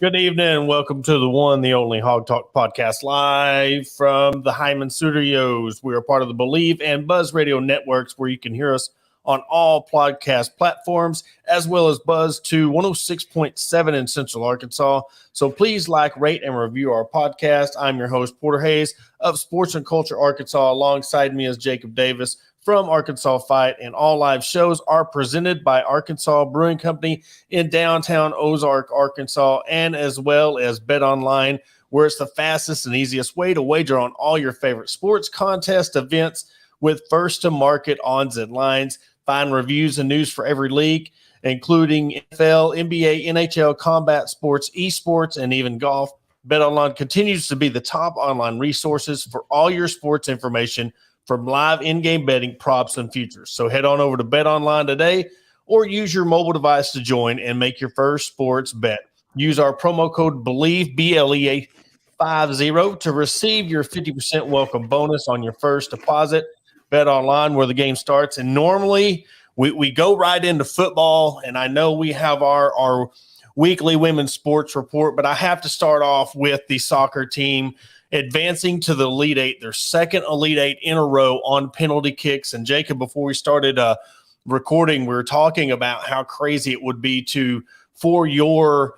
Good evening and welcome to the one, the only Hog Talk podcast live from the Hyman Studios. We are part of the Believe and Buzz Radio networks where you can hear us on all podcast platforms as well as Buzz to 106.7 in Central Arkansas. So please like, rate, and review our podcast. I'm your host, Porter Hayes of Sports and Culture Arkansas. Alongside me is Jacob Davis from Arkansas Fight, and all live shows are presented by Arkansas Brewing Company in downtown Ozark, Arkansas, and as well as Bet Online, where it's the fastest and easiest way to wager on all your favorite sports, contests, events with first-to-market odds and lines. Find reviews and news for every league, including NFL, NBA, NHL, combat sports, esports, and even golf. Bet Online continues to be the top online resources for all your sports information from live in-game betting, props, and futures. So head on over to Bet Online today or use your mobile device to join and make your first sports bet. Use our promo code BELIEVE, BLEA50, to receive your 50% welcome bonus on your first deposit. Bet Online, where the game starts. And normally we go right into football, and I know we have our weekly women's sports report, but I have to start off with the soccer team advancing to the Elite Eight, their second Elite Eight in a row on penalty kicks. And Jacob, before we started recording, we were talking about how crazy it would be for your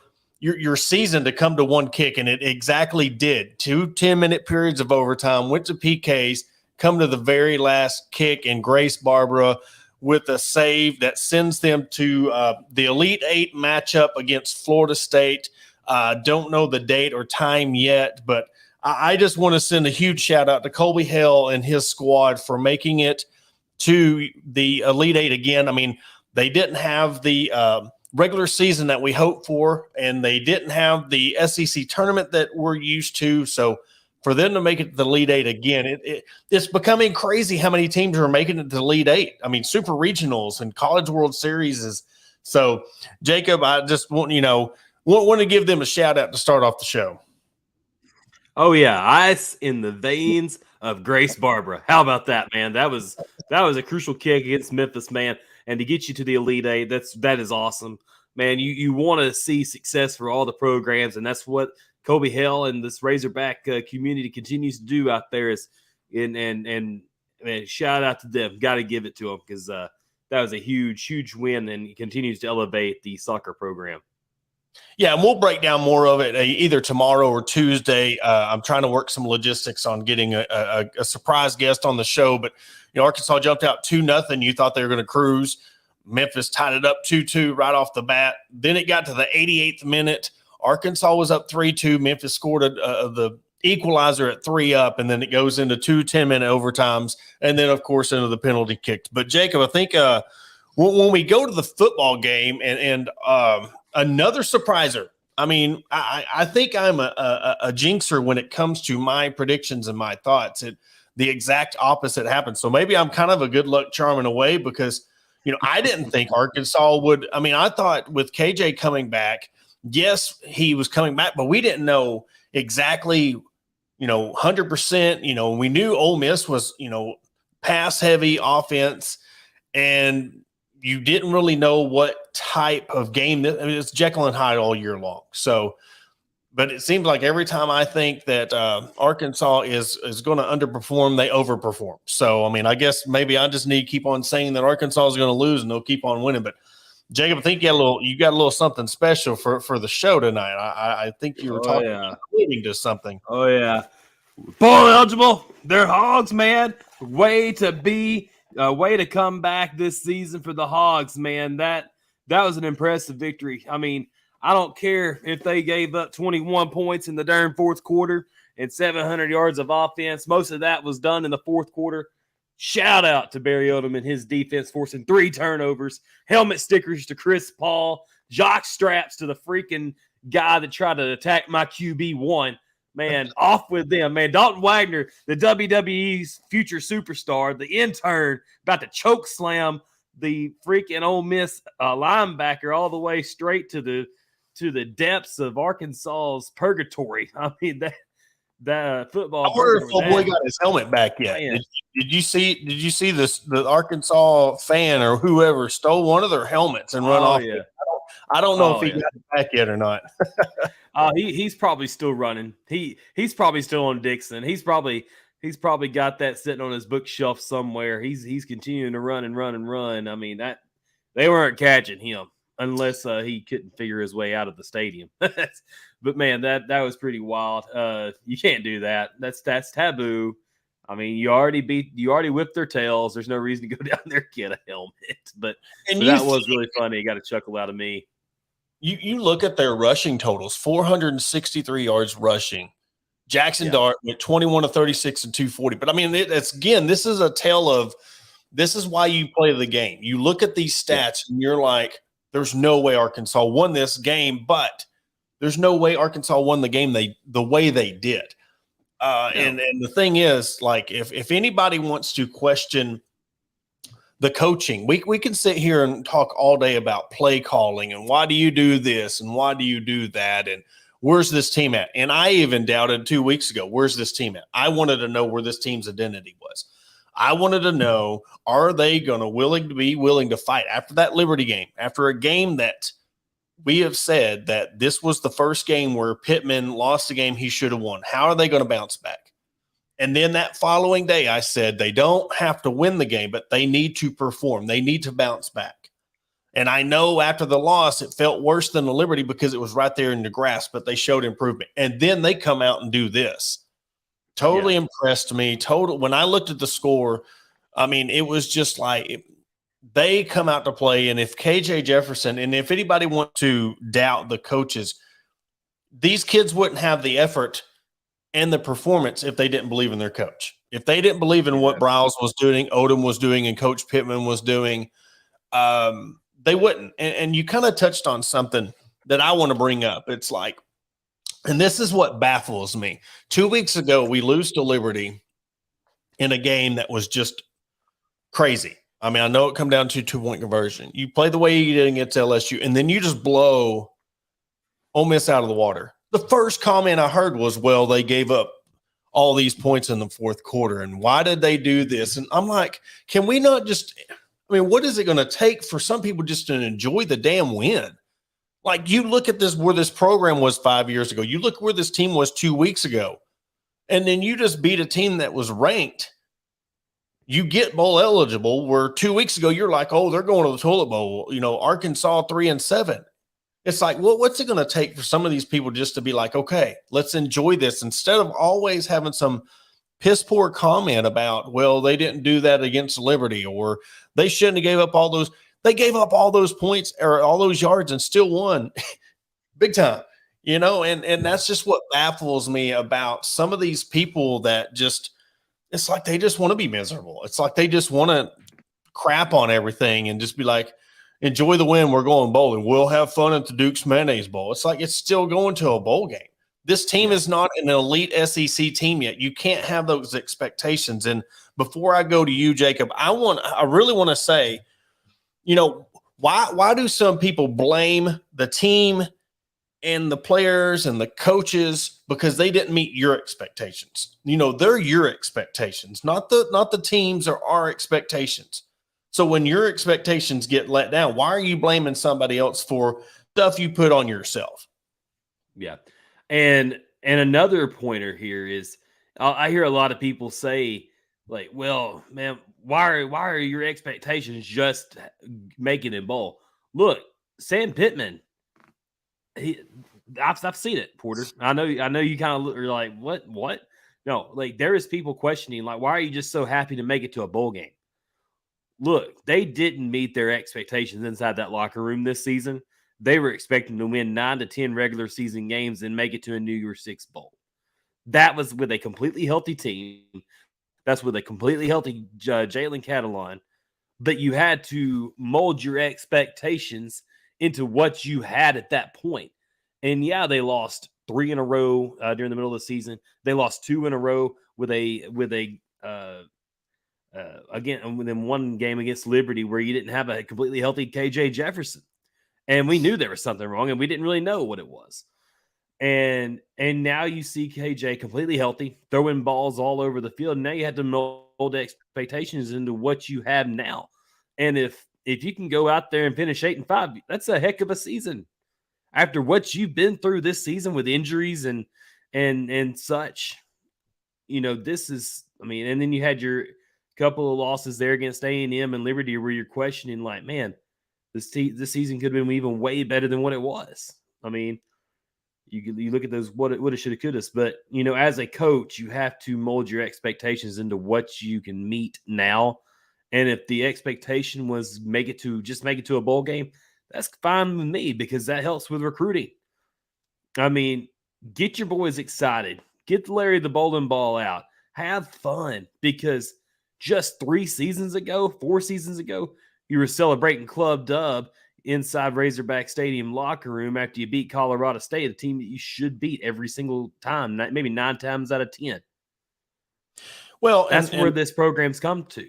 season to come to one kick, and it exactly did. 2 10-minute periods of overtime, went to PKs, come to the very last kick, and Grace Barbara with a save that sends them to the Elite Eight matchup against Florida State. Don't know the date or time yet, but I just want to send a huge shout out to Colby Hale and his squad for making it to the Elite Eight again. I mean, they didn't have the regular season that we hoped for, and they didn't have the SEC tournament that we're used to. So for them to make it to the Elite Eight again, it's becoming crazy how many teams are making it to the Elite Eight. I mean, super regionals and College World Series is. So, Jacob, I just want to give them a shout out to start off the show. Oh yeah, ice in the veins of Grace Barbara. How about that, man? That was a crucial kick against Memphis, man, and to get you to the Elite Eight, that is awesome, man. You want to see success for all the programs, and that's what Colby Hale and this Razorback community continues to do out there. And man, shout out to them. Got to give it to them because that was a huge win, and he continues to elevate the soccer program. Yeah, and we'll break down more of it either tomorrow or Tuesday. I'm trying to work some logistics on getting a surprise guest on the show, but Arkansas jumped out 2-0. You thought they were going to cruise. Memphis tied it up 2-2 right off the bat. Then it got to the 88th minute. Arkansas was up 3-2. Memphis scored the equalizer at 3-up, and then it goes into 2 10-minute overtimes, and then, of course, into the penalty kick. But, Jacob, I think when we go to the football game and another surpriser. I mean, I think I'm a jinxer when it comes to my predictions and my thoughts. The exact opposite happened. So maybe I'm kind of a good luck charm in a way because, I didn't think Arkansas would. I mean, I thought with KJ coming back, yes, he was coming back, but we didn't know exactly, 100%. We knew Ole Miss was, pass-heavy offense, and you didn't really know what type of game it's Jekyll and Hyde all year long. So, but it seems like every time I think that Arkansas is going to underperform, they overperform. So, I mean, I guess maybe I just need to keep on saying that Arkansas is going to lose and they'll keep on winning. But Jacob, I think you got a little something special for the show tonight. I think you were leading to something. Oh yeah, bowl eligible. They're Hogs, man. Way to come back this season for the Hogs, man. That was an impressive victory. I mean, I don't care if they gave up 21 points in the darn fourth quarter and 700 yards of offense. Most of that was done in the fourth quarter. Shout out to Barry Odom and his defense forcing 3 turnovers, helmet stickers to Chris Paul, jock straps to the freaking guy that tried to attack my QB1. Man, off with them, man. Dalton Wagner, the WWE's future superstar, the intern, about to choke slam the freaking Ole Miss linebacker all the way straight to the depths of Arkansas's purgatory. I mean, that football. I wonder if old boy got his helmet back yet. Did you see this? The Arkansas fan or whoever stole one of their helmets and run off. Yeah. I don't know if he got it back yet or not. He's probably still running. He's probably still on Dixon. He's probably got that sitting on his bookshelf somewhere. He's continuing to run and run and run. I mean, that they weren't catching him unless he couldn't figure his way out of the stadium. But man, that was pretty wild. You can't do that. That's taboo. I mean, you already whipped their tails. There's no reason to go down there and get a helmet. But that was really funny. You got a chuckle out of me. You look at their rushing totals: 463 yards rushing. Jackson Dart went 21 of 36 and 240. But I mean, this is a tale of this is why you play the game. You look at these stats and you're like, there's no way Arkansas won this game, but there's no way Arkansas won the game the way they did. And the thing is, like, if anybody wants to question the coaching, we can sit here and talk all day about play calling and why do you do this and why do you do that and where's this team at? And I even doubted 2 weeks ago, where's this team at? I wanted to know where this team's identity was. I wanted to know, are they going to be willing to fight after that Liberty game, after a game that we have said that this was the first game where Pittman lost the game he should have won. How are they going to bounce back? And then that following day, I said they don't have to win the game, but they need to perform. They need to bounce back. And I know after the loss, it felt worse than the Liberty because it was right there in the grasp, but they showed improvement. And then they come out and do this. Totally impressed me. When I looked at the score, I mean, it was just like they come out to play. And if KJ Jefferson, and if anybody wants to doubt the coaches, these kids wouldn't have the effort and the performance if they didn't believe in their coach. If they didn't believe in what Briles was doing, Odom was doing, and Coach Pittman was doing, they wouldn't. And you kind of touched on something that I want to bring up. It's like, and this is what baffles me. 2 weeks ago, we lose to Liberty in a game that was just crazy. I mean, I know it come down to 2-point conversion. You play the way you did against LSU, and then you just blow Ole Miss out of the water. The first comment I heard was, well, they gave up all these points in the fourth quarter, and why did they do this? And I'm like, can we not just – I mean, what is it going to take for some people just to enjoy the damn win? Like, you look at this where this program was 5 years ago. You look where this team was 2 weeks ago, and then you just beat a team that was ranked. You get bowl eligible where 2 weeks ago you're like, oh, they're going to the toilet bowl. You know, Arkansas 3-7. It's like, well, what's it going to take for some of these people just to be like, okay, let's enjoy this instead of always having some piss poor comment about, well, they didn't do that against Liberty or they shouldn't have gave up all those. They gave up all those points or all those yards and still won big time, you know, and that's just what baffles me about some of these people that just, it's like they just want to be miserable. It's like they just want to crap on everything and just be like, enjoy the win. We're going bowling. We'll have fun at the Duke's Mayonnaise Bowl. It's like it's still going to a bowl game. This team is not an elite SEC team yet. You can't have those expectations. And before I go to you, Jacob, I really want to say, you know, why do some people blame the team and the players and the coaches because they didn't meet your expectations? You know, they're your expectations, not the teams or our expectations. So when your expectations get let down, why are you blaming somebody else for stuff you put on yourself? Yeah. And another pointer here is I hear a lot of people say like, well, man, why are your expectations just making it bowl? Look, Sam Pittman, I've seen it, Porter. I know you kind of are like, what? No, like there is people questioning, like, why are you just so happy to make it to a bowl game? Look, they didn't meet their expectations inside that locker room this season. They were expecting to win 9 to 10 regular season games and make it to a New Year's Six bowl. That was with a completely healthy team. That's with a completely healthy Jalen Catalon. But you had to mold your expectations into what you had at that point. And yeah, they lost 3 in a row during the middle of the season. They lost 2 in a row again, within one game against Liberty where you didn't have a completely healthy KJ Jefferson. And we knew there was something wrong and we didn't really know what it was. And now you see KJ completely healthy, throwing balls all over the field. Now you have to mold expectations into what you have now. And if if you can go out there and finish 8-5, that's a heck of a season. After what you've been through this season with injuries and such, this is, and then you had your couple of losses there against A&M and Liberty where you're questioning, like, man, this season could have been even way better than what it was. You look at those what it should have, could have, but as a coach, you have to mold your expectations into what you can meet now. And if the expectation was make it to a bowl game, that's fine with me because that helps with recruiting. Get your boys excited. Get Larry the bowling ball out. Have fun, because just 4 seasons ago, you were celebrating Club Dub inside Razorback Stadium locker room after you beat Colorado State, a team that you should beat every single time, maybe 9 times out of 10. Well, that's where this program's come to.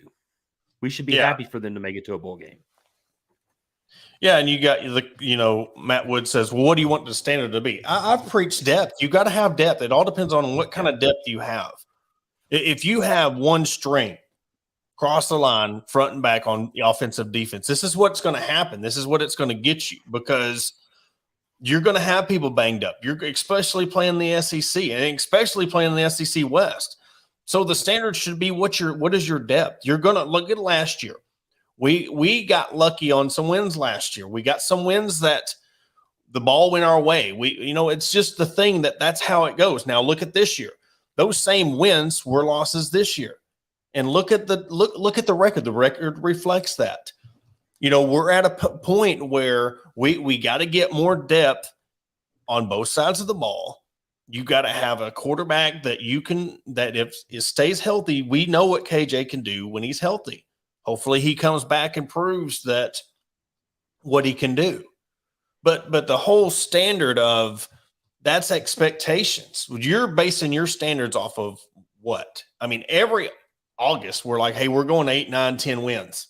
We should be happy for them to make it to a bowl game. Yeah, and you got Matt Wood says, well, what do you want the standard to be? I've preached depth. You got to have depth. It all depends on what kind of depth you have. If you have one string cross the line, front and back on the offensive defense, this is what's going to happen. This is what it's going to get you, because you're going to have people banged up. You're especially playing the SEC, and especially playing the SEC West. So the standard should be what is your depth? You're going to look at last year. We got lucky on some wins last year. We got some wins that the ball went our way. It's just the thing that's how it goes. Now look at this year. Those same wins were losses this year. And look at the record. The record reflects that. We're at a point where we got to get more depth on both sides of the ball. You got to have a quarterback that if it stays healthy, we know what KJ can do when he's healthy. Hopefully he comes back and proves that what he can do. But the whole standard of that's expectations. You're basing your standards off of what? Every August we're like, hey, we're going 8, 9, 10 wins.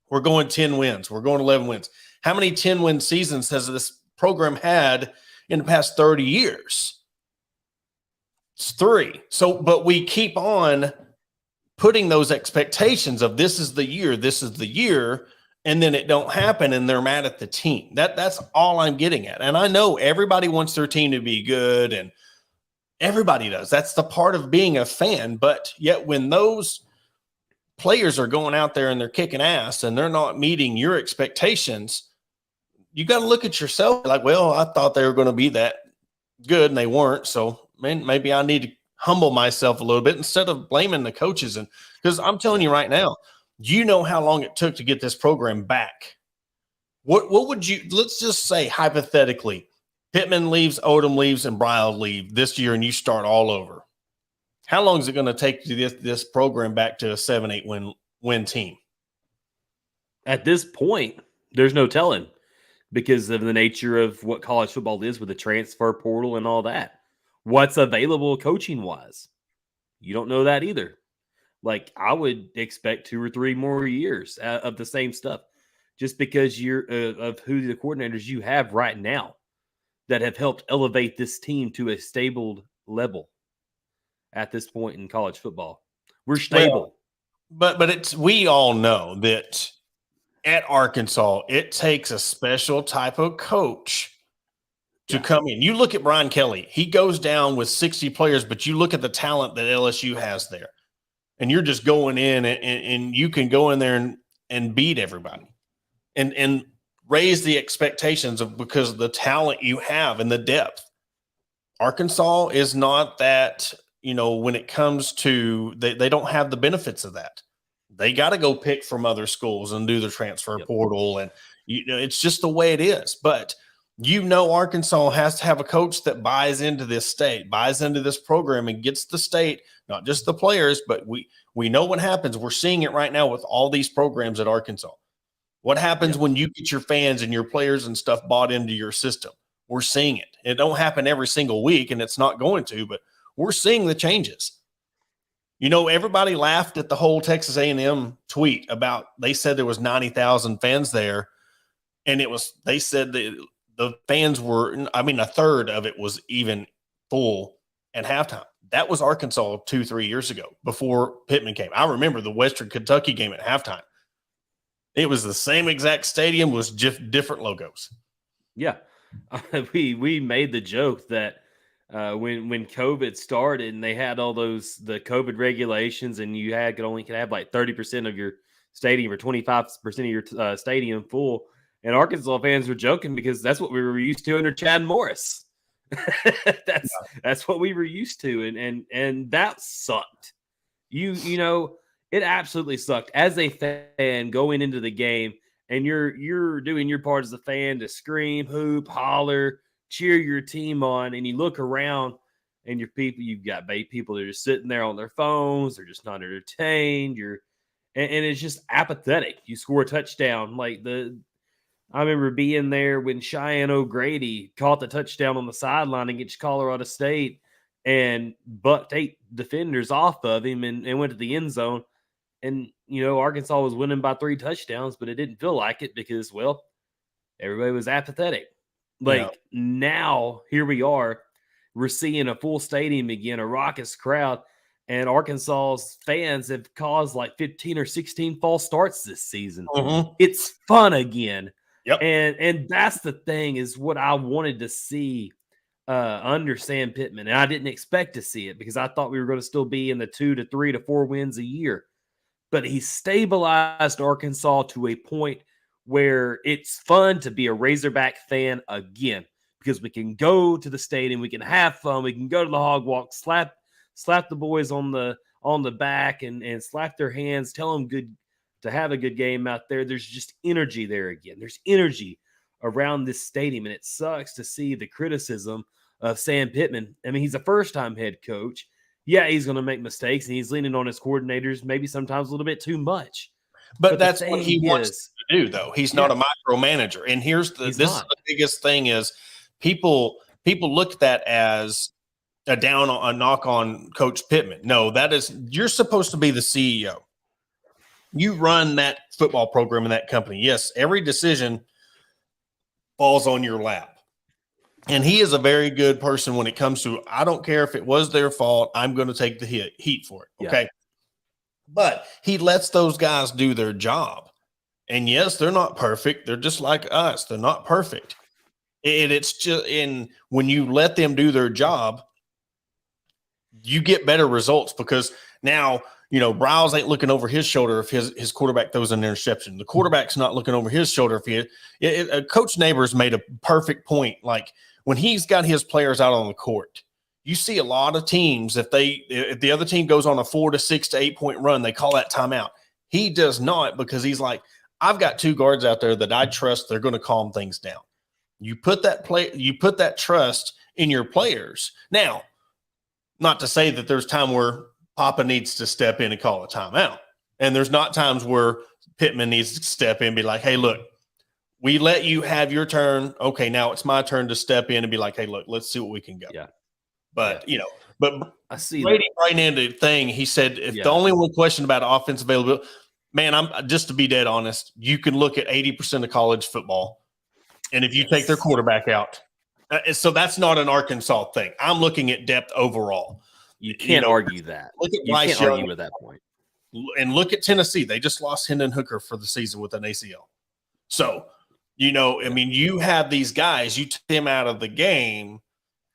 We're going 10 wins. We're going 11 wins. How many 10-win seasons has this program had in the past 30 years? It's 3. So, but we keep on putting those expectations of this is the year, and then it don't happen, and they're mad at the team. That's all I'm getting at. And I know everybody wants their team to be good, and everybody does. That's the part of being a fan. But yet when those players are going out there and they're kicking ass and they're not meeting your expectations, you got to look at yourself like, well, I thought they were going to be that good and they weren't. So maybe I need to humble myself a little bit instead of blaming the coaches. And because I'm telling you right now, how long it took to get this program back. What would you, let's just say hypothetically, Pittman leaves, Odom leaves, and Brile leave this year, and you start all over. How long is it going to take to get this program back to a 7-8 win team? At this point, there's no telling, because of the nature of what college football is with the transfer portal and all that. What's available coaching wise? You don't know that either. Like, I would expect 2 or 3 more years of the same stuff, just because you're of who the coordinators you have right now that have helped elevate this team to a stable level at this point in college football. We're stable. Well, but we all know that at Arkansas, it takes a special type of coach to come in. You look at Brian Kelly, he goes down with 60 players, but you look at the talent that LSU has there, and you're just going in and you can go in there and beat everybody and raise the expectations because of the talent you have and the depth. Arkansas is not that, when it comes to, they don't have the benefits of that. They got to go pick from other schools and do the transfer portal. And, it's just the way it is. But, Arkansas has to have a coach that buys into this state, buys into this program, and gets the state, not just the players, but we know what happens. We're seeing it right now with all these programs at Arkansas. What happens when you get your fans and your players and stuff bought into your system? We're seeing it. It don't happen every single week, and it's not going to, but we're seeing the changes. Everybody laughed at the whole Texas A&M tweet about, they said there was 90,000 fans there, and they said that the fans were, a third of it was even full at halftime. That was Arkansas 2-3 years ago before Pittman came. I remember the Western Kentucky game at halftime. It was the same exact stadium, was just different logos. Yeah. We made the joke that when COVID started and they had all the COVID regulations and you could only have like 30% of your stadium or 25% of your stadium full. And Arkansas fans were joking because that's what we were used to under Chad Morris. That's what we were used to. And that sucked. You know, it absolutely sucked as a fan going into the game, and you're doing your part as a fan to scream, hoop, holler, cheer your team on, and you look around and you've got people that are just sitting there on their phones, they're just not entertained. And it's just apathetic. You score a touchdown. I remember being there when Cheyenne O'Grady caught the touchdown on the sideline against Colorado State and bucked 8 defenders off of him and went to the end zone. And, you know, Arkansas was winning by 3 touchdowns, but it didn't feel like it because, well, everybody was apathetic. Now, here we are. We're seeing a full stadium again, a raucous crowd, and Arkansas's fans have caused like 15 or 16 false starts this season. Mm-hmm. It's fun again. Yep. And that's the thing, is what I wanted to see under Sam Pittman. And I didn't expect to see it because I thought we were going to still be in the 2 to 3 to 4 wins a year. But he stabilized Arkansas to a point where it's fun to be a Razorback fan again, because we can go to the stadium, we can have fun, we can go to the hog walk, slap the boys on the back and slap their hands, tell them to have a good game out there. There's just energy there again. There's energy around this stadium, and it sucks to see the criticism of Sam Pittman. I mean, he's a first-time head coach. Yeah, he's going to make mistakes, and he's leaning on his coordinators maybe sometimes a little bit too much. But that's what he wants to do, though. He's not a micromanager. And here's is the biggest thing is people look at that as a knock on Coach Pittman. No, you're supposed to be the CEO. You run that football program in that company. Yes, every decision falls on your lap. And he is a very good person when it comes to, I don't care if it was their fault, I'm going to take the heat for it. Okay. Yeah. But he lets those guys do their job. And yes, they're not perfect. They're just like us. They're not perfect. And it's just when you let them do their job, you get better results, because now, you know, Browse ain't looking over his shoulder if his quarterback throws an interception. The quarterback's not looking over his shoulder if Coach Neighbors made a perfect point. Like, when he's got his players out on the court, you see a lot of teams, if the other team goes on a 4 to 6 to 8 point run, they call that timeout. He does not, because he's like, I've got 2 guards out there that I trust. They're going to calm things down. You put that trust in your players. Now, not to say that there's time where Papa needs to step in and call a timeout, and there's not times where Pittman needs to step in and be like, hey, look, we let you have your turn. Okay, now it's my turn to step in and be like, hey, look, let's see what we can go. Yeah. But, you know, but I see Brady right into the thing, he said, if the only one question about offensive availability, man, I'm just to be dead honest, you can look at 80% of college football, and if you take their quarterback out, so that's not an Arkansas thing. I'm looking at depth overall. You can't argue that. Look at Bryce Young, argue with that point. And look at Tennessee. They just lost Hendon Hooker for the season with an ACL. So, you know, I mean, you have these guys, you take them out of the game,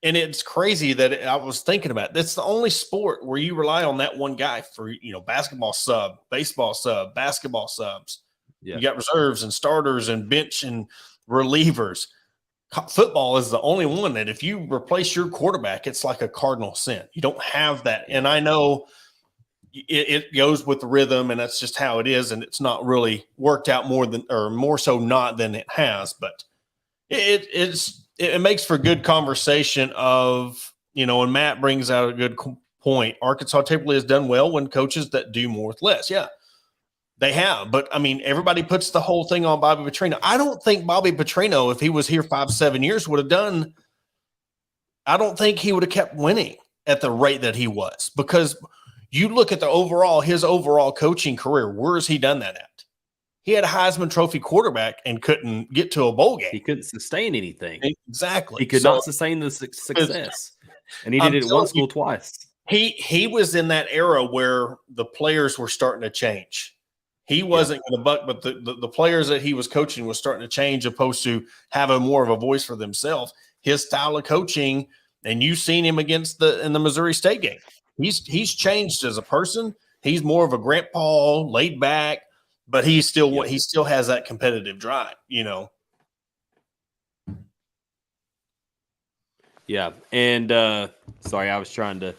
and it's crazy that I was thinking about it. That's the only sport where you rely on that one guy for, you know, basketball sub, baseball sub, basketball subs. Yeah. You got reserves and starters and bench and relievers. Football is the only one that if you replace your quarterback, it's like a cardinal sin. You don't have that. And I know it goes with the rhythm, and that's just how it is. And it's not really worked out more so not than it has, but it makes for good conversation of, you know, and Matt brings out a good point. Arkansas typically has done well when coaches that do more with less. Yeah, they have. But, I mean, everybody puts the whole thing on Bobby Petrino. I don't think Bobby Petrino, if he was here 5-7 years, would have done – I don't think he would have kept winning at the rate that he was, because you look at his overall coaching career, where has he done that at? He had a Heisman Trophy quarterback and couldn't get to a bowl game. He couldn't sustain anything. Exactly. He could not sustain the success. And he did it at one school twice. He was in that era where the players were starting to change. He wasn't going to buck, but the players that he was coaching was starting to change, opposed to having more of a voice for themselves. His style of coaching, and you've seen him in the Missouri State game. He's changed as a person. He's more of a grandpa, laid back, but he still has that competitive drive, Yeah, and sorry, I was trying to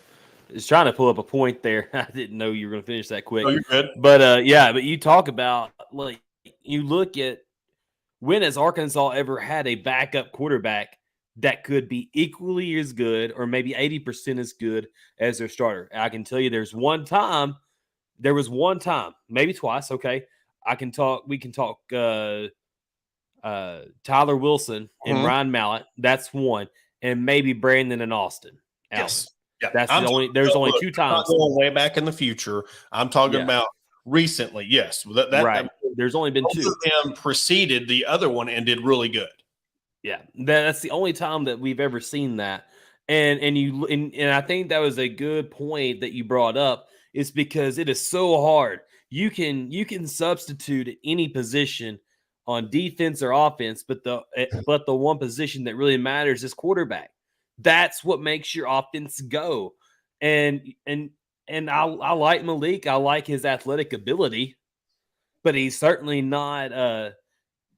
pull up a point there. I didn't know you were going to finish that quick. Oh, you're good. But but you talk about, like, you look at, when has Arkansas ever had a backup quarterback that could be equally as good, or maybe 80% as good as their starter? I can tell you, there was one time, maybe twice. Okay, we can talk Tyler Wilson and Ryan Mallett. That's one. And maybe Brandon and Austin. Yes. Yeah. There's only two times. I'm not going way back in the future. I'm talking about recently. Yes. Right. There's only been two. Both of them preceded the other one and did really good. Yeah. That's the only time that we've ever seen that. And I think that was a good point that you brought up, is because it is so hard. You can substitute at any position on defense or offense, but the one position that really matters is quarterback. That's what makes your offense go. And I like Malik. I like his athletic ability, but he's certainly not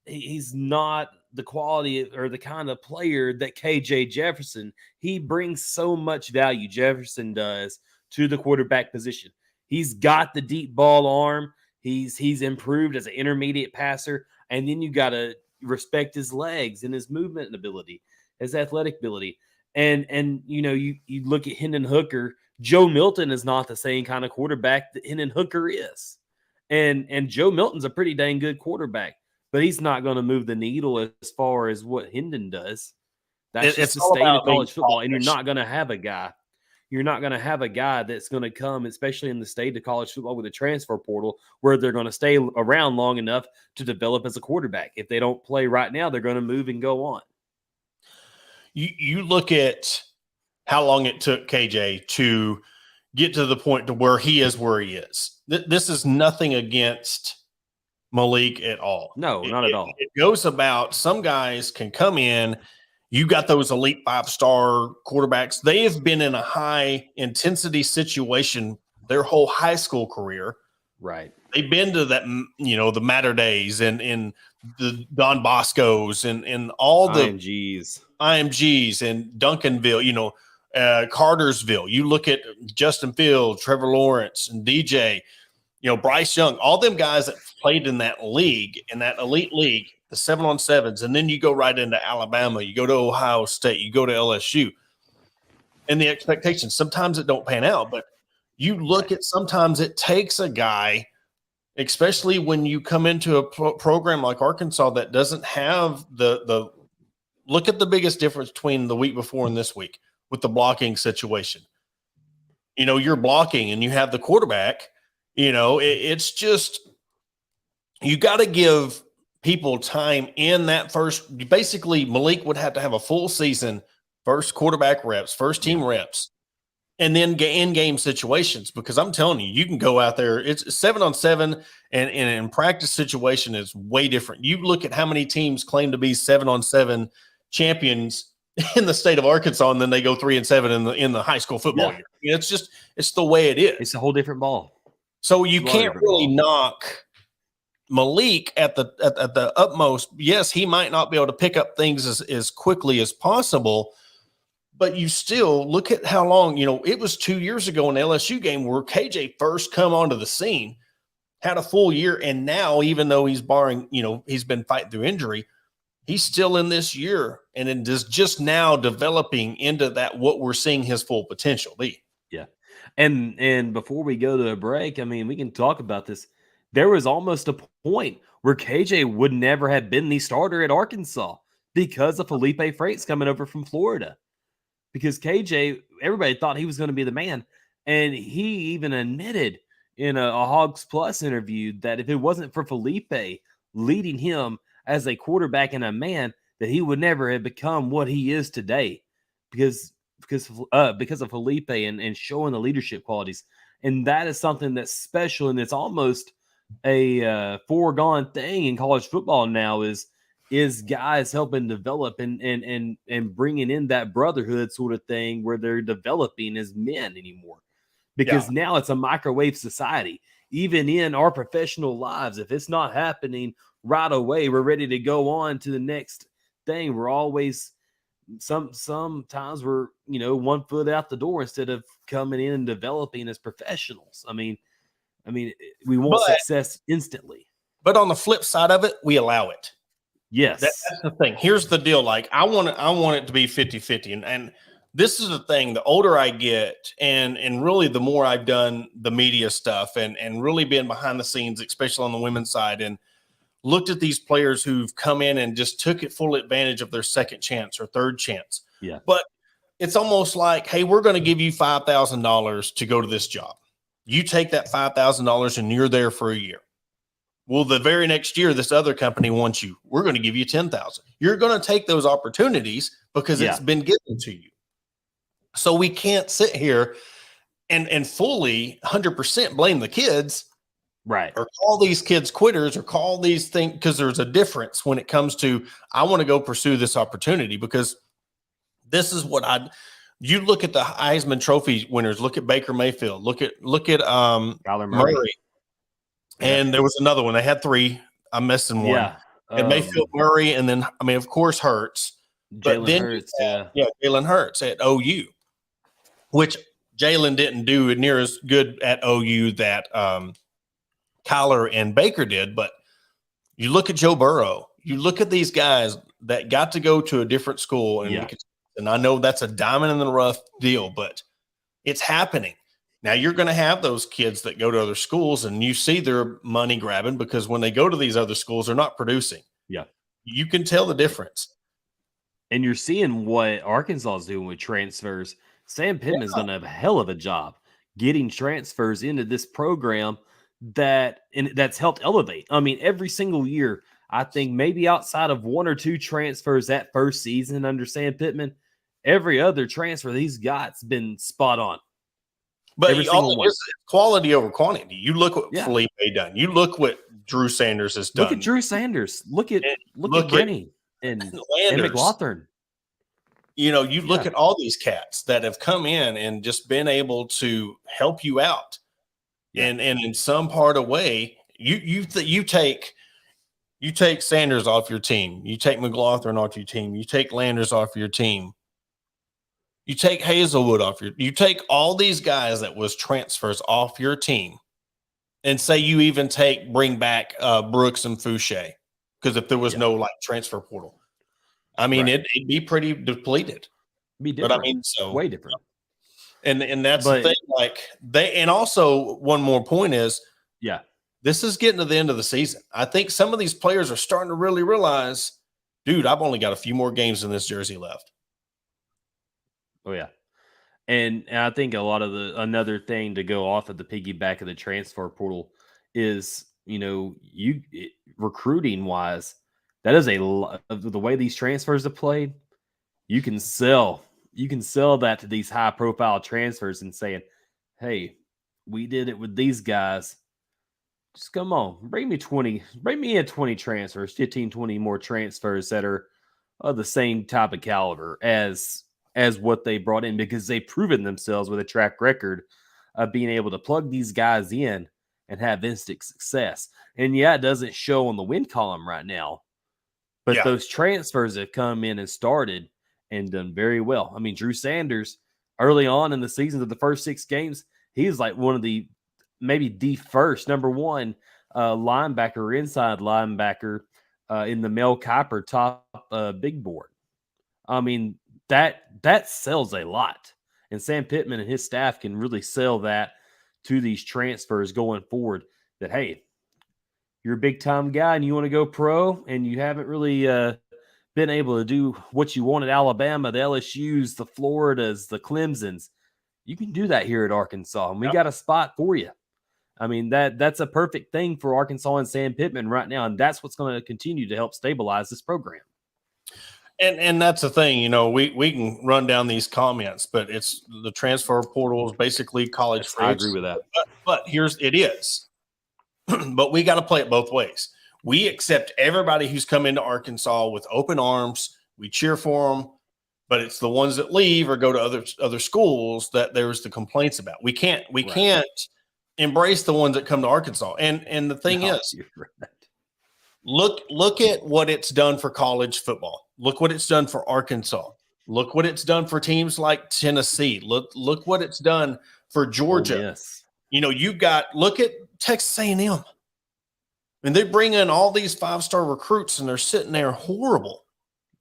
he's not the quality or the kind of player that KJ Jefferson. He brings so much value, Jefferson does, to the quarterback position. He's got the deep ball arm. He's improved as an intermediate passer. And then you got to respect his legs and his movement ability, his athletic ability. And you look at Hendon Hooker. Joe Milton is not the same kind of quarterback that Hendon Hooker is. And Joe Milton's a pretty dang good quarterback, but he's not going to move the needle as far as what Hendon does. That's just the state of college football. And you're not going to have a guy. You're not going to have a guy that's going to come, especially in the state of college football with a transfer portal, where they're going to stay around long enough to develop as a quarterback. If they don't play right now, they're going to move and go on. You look at how long it took KJ to get to the point to where he is where he is. This is nothing against Malik at all. No, not at all. It goes about, some guys can come in. You got those elite 5-star quarterbacks. They have been in a high intensity situation their whole high school career. Right. They've been to that, the Matter Days and the Don Boscos and all the IMGs and Duncanville, Cartersville. You look at Justin Fields, Trevor Lawrence, and DJ, Bryce Young, all them guys that played in that league, in that elite league, the 7-on-7s, and then you go right into Alabama, you go to Ohio State, you go to LSU, and the expectations, sometimes it don't pan out, but you look at, sometimes it takes a guy, especially when you come into a program like Arkansas that doesn't have the look at the biggest difference between the week before and this week with the blocking situation. You're blocking and you have the quarterback, it's just, you got to give people time in that first. Basically, Malik would have to have a full season, first quarterback reps, first team reps, and then get in game situations. Because I'm telling you, you can go out there. It's 7-on-7, and in practice situation is way different. You look at how many teams claim to be 7-on-7 champions in the state of Arkansas, and then they go 3-7 in the high school football year. It's the way it is. It's a whole different ball. So you can't really knock Malik at the utmost. Yes, he might not be able to pick up things as quickly as possible, but you still look at how long, it was 2 years ago in the LSU game where KJ first come onto the scene, had a full year, and now, even though he's he's been fighting through injury, he's still in this year, and it is just now developing into that, what we're seeing his full potential be. Yeah. And before we go to a break, we can talk about this. There was almost a point where KJ would never have been the starter at Arkansas because of Felipe Freitas coming over from Florida. Because KJ, everybody thought he was going to be the man. And he even admitted in a Hogs Plus interview that if it wasn't for Felipe leading him as a quarterback and a man, that he would never have become what he is today because of Felipe and showing the leadership qualities. And that is something that's special, and it's almost a foregone thing in college football now is guys helping develop and bringing in that brotherhood sort of thing where they're developing as men anymore, because now it's a microwave society. Even in our professional lives, if it's not happening right away, we're ready to go on to the next thing. We're always sometimes we're 1 foot out the door instead of coming in and developing as professionals. I mean, we want success instantly. But on the flip side of it, we allow it. Yes. That's the thing. Here's the deal. Like, I want it to be 50-50. And this is the thing. The older I get, and really the more I've done the media stuff and really been behind the scenes, especially on the women's side, and looked at these players who've come in and just took it full advantage of their second chance or third chance. Yeah. But it's almost like, hey, we're going to give you $5,000 to go to this job. You take that $5,000 and you're there for a year. Well, the very next year, this other company wants you. We're going to give you $10,000. You're going to take those opportunities because it's been given to you. So we can't sit here and fully 100% blame the kids, right? Or call these kids quitters, or call these things, because there's a difference when it comes to, I want to go pursue this opportunity, because this is what you look at the Heisman Trophy winners. Look at Baker Mayfield. Look at Kyler Murray. And there was another one. They had three. I'm missing one. Yeah. And Mayfield, Murray, and then, of course, Hurts. Jalen Hurts, Jalen Hurts at OU, which Jalen didn't do near as good at OU that Kyler and Baker did. But you look at Joe Burrow. You look at these guys that got to go to a different school. And I know that's a diamond in the rough deal, but it's happening. Now, you're going to have those kids that go to other schools, and you see their money grabbing, because when they go to these other schools, they're not producing. Yeah. You can tell the difference. And you're seeing what Arkansas is doing with transfers. Sam Pittman's done a hell of a job getting transfers into this program that's helped elevate. I mean, every single year, I think maybe outside of 1 or 2 transfers that first season under Sam Pittman, every other transfer he's got's been spot on. But it's quality over quantity. You look what Felipe done. You look what Drew Sanders has done. Look at Drew Sanders. Look at Brenny and McLaughlin. You look at all these cats that have come in and just been able to help you out. Yeah. And in some part of way, you take Sanders off your team. You take McLaughlin off your team. You take Landers off your team. You take Hazelwood off you take all these guys that was transfers off your team, and say you even bring back Brooks and Fouché, because if there was no transfer portal, it'd be pretty depleted. Be different. But so way different. And that's the thing. And also one more point is, this is getting to the end of the season. I think some of these players are starting to really realize, dude, I've only got a few more games in this jersey left. Oh, yeah. And I think a lot of another thing to go off of the piggyback of the transfer portal is, recruiting wise, that is a lot of the way these transfers have played. You can sell that to these high profile transfers and saying, hey, we did it with these guys. Just come on, bring me in 20 transfers, 15, 20 more transfers that are of the same type of caliber as what they brought in, because they've proven themselves with a track record of being able to plug these guys in and have instant success. And it doesn't show on the win column right now, but those transfers have come in and started and done very well. I mean, Drew Sanders, early on in the seasons of the first 6 games, he's like one of maybe the first number 1 linebacker, inside linebacker in the Mel Kiper top big board. I mean, that sells a lot, and Sam Pittman and his staff can really sell that to these transfers going forward, that, hey, you're a big time guy and you want to go pro, and you haven't really been able to do what you want at Alabama, the LSUs, the Floridas, the Clemsons. You can do that here at Arkansas, and we got a spot for you. I mean, that's a perfect thing for Arkansas and Sam Pittman right now, and that's what's going to continue to help stabilize this program. And that's the thing, we can run down these comments, but it's the transfer portal is basically college free. I agree with that. But it is. but we got to play it both ways. We accept everybody who's come into Arkansas with open arms. We cheer for them, but it's the ones that leave or go to other schools that there's the complaints about. We can't embrace the ones that come to Arkansas. And the thing is, look at what it's done for college football. Look what it's done for Arkansas. Look what it's done for teams like Tennessee. Look what it's done for Georgia. Yes. Look at Texas A&M. And they bring in all these 5-star recruits, and they're sitting there horrible.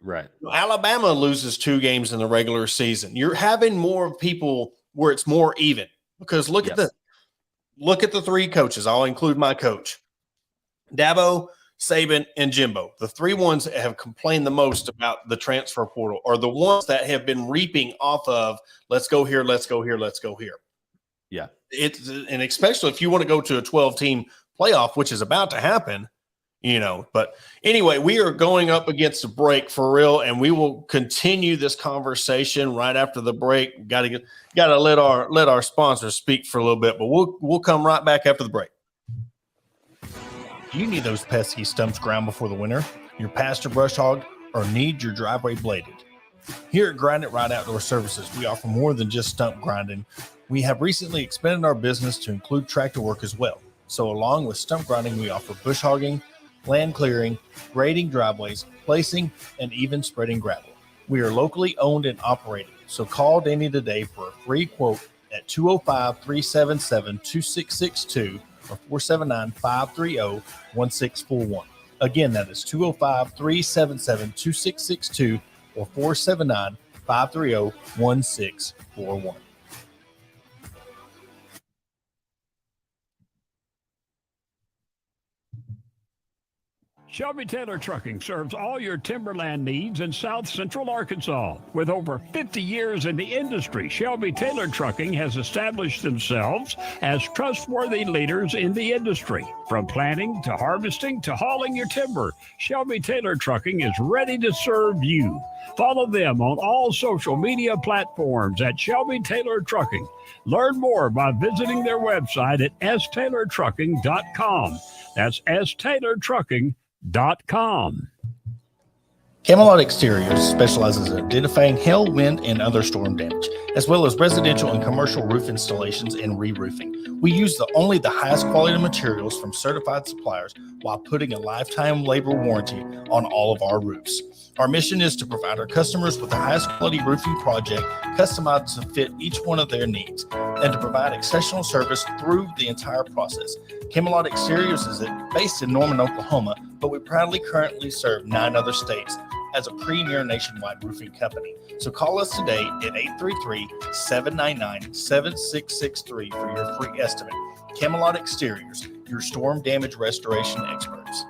Right. Alabama loses 2 games in the regular season. You're having more people where it's more even, because look at the 3 coaches. I'll include my coach, Dabo, Saban, and Jimbo. The 3 ones that have complained the most about the transfer portal are the ones that have been reaping off of let's go here, let's go here, let's go here. Yeah. And especially if you want to go to a 12-team playoff, which is about to happen, but anyway, we are going up against a break for real, and we will continue this conversation right after the break. Got to let our sponsors speak for a little bit, but we'll come right back after the break. Do you need those pesky stumps ground before the winter? Your pasture brush hogged, or need your driveway bladed? Here at Grind It Right Outdoor Services, we offer more than just stump grinding. We have recently expanded our business to include tractor work as well. So along with stump grinding, we offer bush hogging, land clearing, grading driveways, placing, and even spreading gravel. We are locally owned and operated, so call Danny today for a free quote at 205-377-2662 or 479-530-1641. Again, that is 205-377-2662 or 479-530-1641. Shelby Taylor Trucking serves all your timberland needs in South Central Arkansas. With over 50 years in the industry, Shelby Taylor Trucking has established themselves as trustworthy leaders in the industry. From planting to harvesting to hauling your timber, Shelby Taylor Trucking is ready to serve you. Follow them on all social media platforms at Shelby Taylor Trucking. Learn more by visiting their website at staylortrucking.com. That's staylortrucking.com. Camelot Exteriors specializes in identifying hail, wind, and other storm damage, as well as residential and commercial roof installations and re-roofing. We use only the highest quality materials from certified suppliers while putting a lifetime labor warranty on all of our roofs. Our mission is to provide our customers with the highest quality roofing project customized to fit each one of their needs and to provide exceptional service through the entire process. Camelot Exteriors is based in Norman, Oklahoma, but we proudly currently serve 9 other states as a premier nationwide roofing company. So call us today at 833-799-7663 for your free estimate. Camelot Exteriors, your storm damage restoration experts.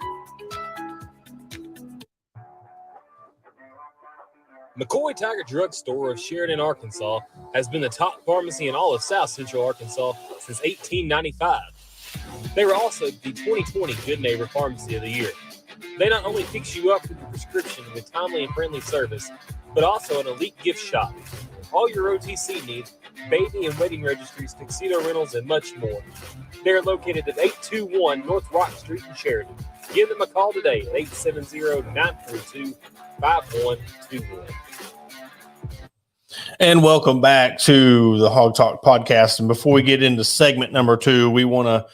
McCoy Tiger Drug Store of Sheridan, Arkansas has been the top pharmacy in all of South Central Arkansas since 1895. They were also the 2020 Good Neighbor Pharmacy of the Year. They not only fix you up with your prescription with timely and friendly service, but also an elite gift shop. All your OTC needs, baby and wedding registries, tuxedo rentals, and much more. They're located at 821 North Rock Street in Sheridan. Give them a call today at 870-932-5121. And welcome back to the Hog Talk podcast. And before we get into segment number 2, we want to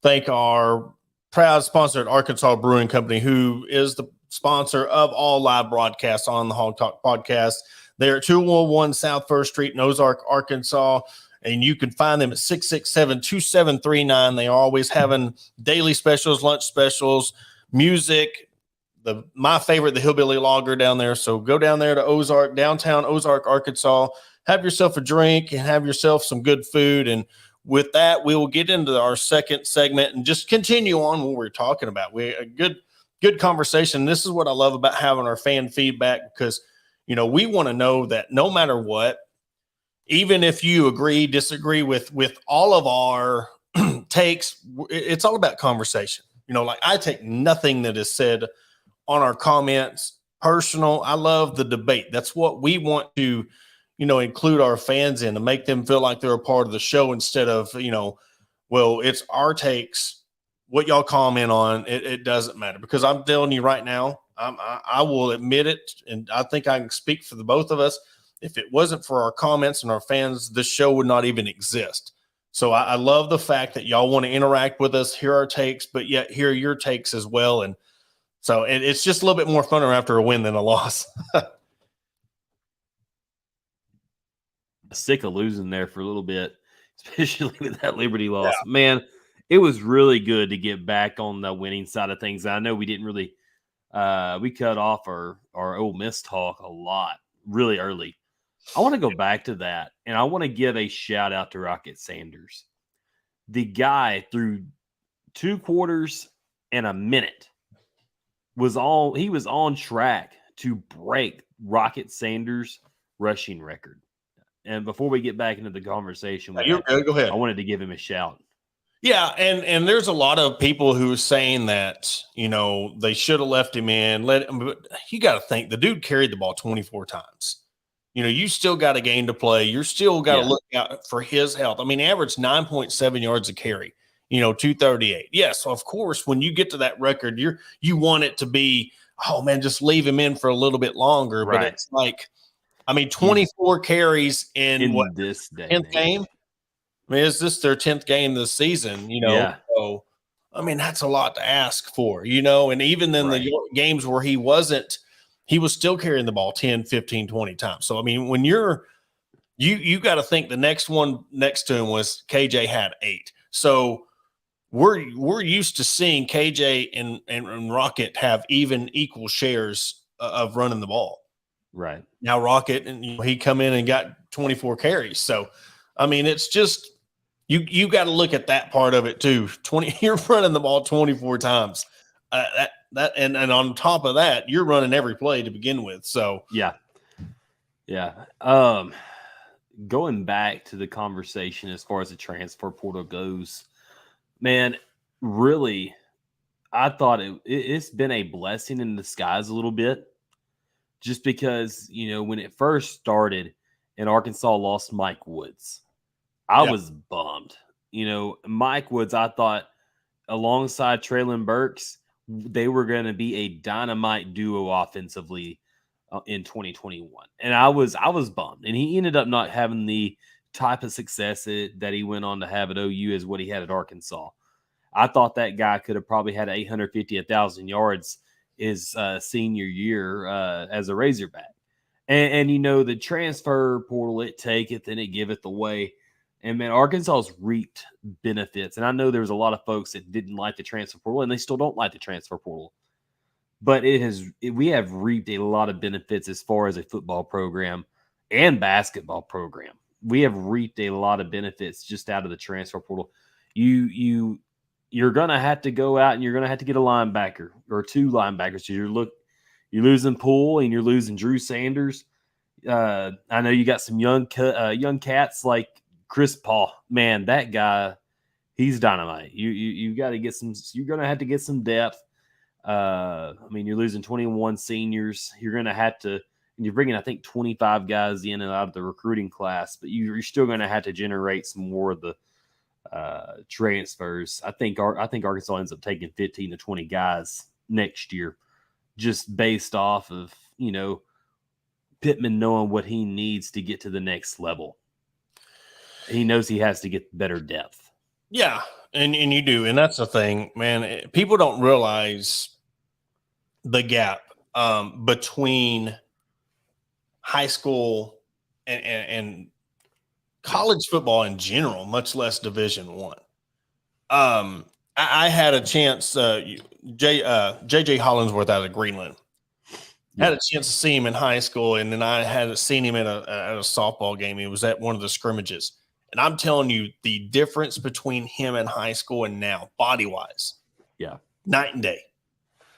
thank our proud sponsor at Arkansas Brewing Company, who is the sponsor of all live broadcasts on the Hog Talk podcast. They're at 211 South First Street in Ozark, Arkansas. And you can find them at 667-2739. They are always having daily specials, lunch specials, music. My favorite, the Hillbilly Lager down there. So go down there to downtown Ozark, Arkansas. Have yourself a drink and have yourself some good food. And with that, we will get into our second segment and just continue on what we're talking about. A good conversation. This is what I love about having our fan feedback, because, we want to know that no matter what, even if you agree, disagree with all of our takes, it's all about conversation. Like I take nothing that is said on our comments personal. I love the debate. That's what we want to, include our fans in, to make them feel like they're a part of the show instead of, well, it's our takes what y'all comment on, it doesn't matter, because I'm telling you right now, I will admit it, and I think I can speak for the both of us. If it wasn't for our comments and our fans, this show would not even exist. So I love the fact that y'all want to interact with us, hear our takes, but yet hear your takes as well. And so it's just a little bit more fun after a win than a loss. Sick of losing there for a little bit, especially with that Liberty loss. Yeah. Man, it was really good to get back on the winning side of things. I know we didn't really we cut off our Ole Miss talk a lot really early. I want to go back to that, and I want to give a shout out to Rocket Sanders. The guy, through 2 quarters and a minute, was on track to break Rocket Sanders' rushing record. And before we get back into the conversation, you're good. Go ahead. I wanted to give him a shout. Yeah, and there's a lot of people who are saying that, they should have left him in. But you got to think, the dude carried the ball 24 times. You still got a game to play. You're still got to look out for his health. I mean, averaged 9.7 yards a carry, 238. Yes, of course, when you get to that record, you want it to be, oh, man, just leave him in for a little bit longer. Right. But it's like, 24 carries in what, this day, 10th game? I mean, is this their 10th game this season? Yeah. So, that's a lot to ask for, and even in the games where he was still carrying the ball 10, 15, 20 times. So, when you got to think the next one next to him was KJ had 8. So we're used to seeing KJ and Rocket have equal shares of running the ball. Right. Now Rocket, and he come in and got 24 carries. So, it's just, you got to look at that part of it too. You're running the ball 24 times. And on top of that, you're running every play to begin with. So yeah. Going back to the conversation as far as the transfer portal goes, man, really, I thought it's been a blessing in disguise a little bit, just because when it first started and Arkansas lost Mike Woods, I was bummed. Mike Woods, I thought, alongside Traylon Burks, they were going to be a dynamite duo offensively in 2021. And I was bummed. And he ended up not having the type of success that he went on to have at OU as what he had at Arkansas. I thought that guy could have probably had 850, 1,000 yards his senior year as a Razorback. And the transfer portal, it taketh and it giveth away. And, man, Arkansas's reaped benefits. And I know there was a lot of folks that didn't like the transfer portal, and they still don't like the transfer portal. But we have reaped a lot of benefits as far as a football program and basketball program. We have reaped a lot of benefits just out of the transfer portal. You're going to have to go out and you're going to have to get a linebacker or 2 linebackers. So you're losing Poole and you're losing Drew Sanders. I know you got some young cats like Chris Paul. Man, that guy, he's dynamite. You got to get some. You're going to have to get some depth. You're losing 21 seniors. You're going to have to. And you're bringing, I think, 25 guys in and out of the recruiting class, but you're still going to have to generate some more of the transfers. I think Arkansas ends up taking 15 to 20 guys next year, just based off of Pittman knowing what he needs to get to the next level. He knows he has to get better depth. Yeah, and you do, and that's the thing, man. People don't realize the gap between high school and college football in general, much less Division I. I had a chance. J.J. Hollingsworth out of Greenland. Had a chance to see him in high school, and then I had seen him at a softball game. He was at one of the scrimmages. And I'm telling you, the difference between him in high school and now, body-wise, night and day.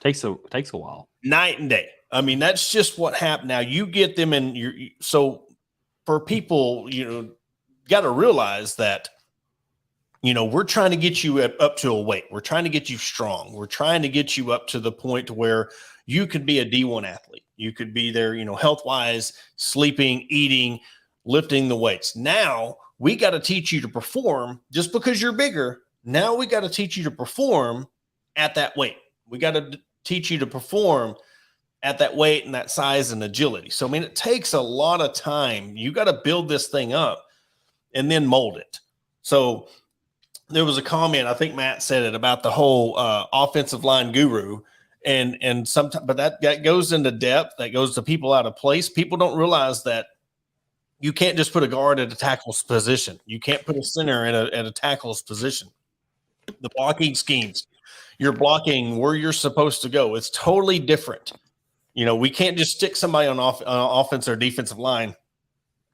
Takes a while. Night and day. That's just what happened. Now, you get them in so for people, got to realize that, we're trying to get you up to a weight. We're trying to get you strong. We're trying to get you up to the point to where you could be a D1 athlete. You could be there, health-wise, sleeping, eating, lifting the weights. Now, we got to teach you to perform. Just because you're bigger Now we got to teach you to perform at that weight. We got to teach you to perform at that weight and that size and agility. So, I mean, it takes a lot of time. You got to build this thing up and then mold it. So there was a comment, I think Matt said it, about the whole offensive line guru. And sometimes, but that goes into depth. That goes to people out of place. People don't realize that you can't just put a guard at a tackle's position. You can't put a center at a tackle's position. The blocking schemes, you're blocking where you're supposed to go. It's totally different. You know, we can't just stick somebody on offense or defensive line,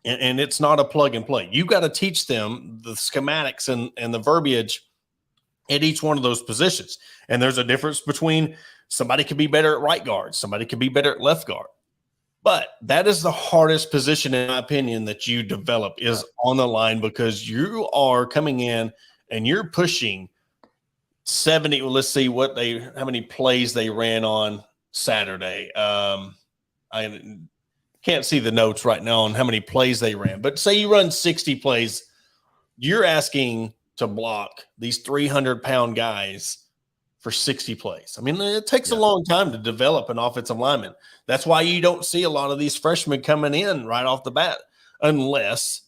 and it's not a plug and play. You got to teach them the schematics and the verbiage at each one of those positions. And there's a difference between somebody could be better at right guard, somebody could be better at left guard. But that is the hardest position, in my opinion, that you develop is on the line, because you are coming in and you're pushing 70. Well, let's see how many plays they ran on Saturday. I can't see the notes right now on how many plays they ran, but say you run 60 plays, you're asking to block these 300-pound guys for 60 plays. I mean, it takes a long time to develop an offensive lineman. That's why you don't see a lot of these freshmen coming in right off the bat unless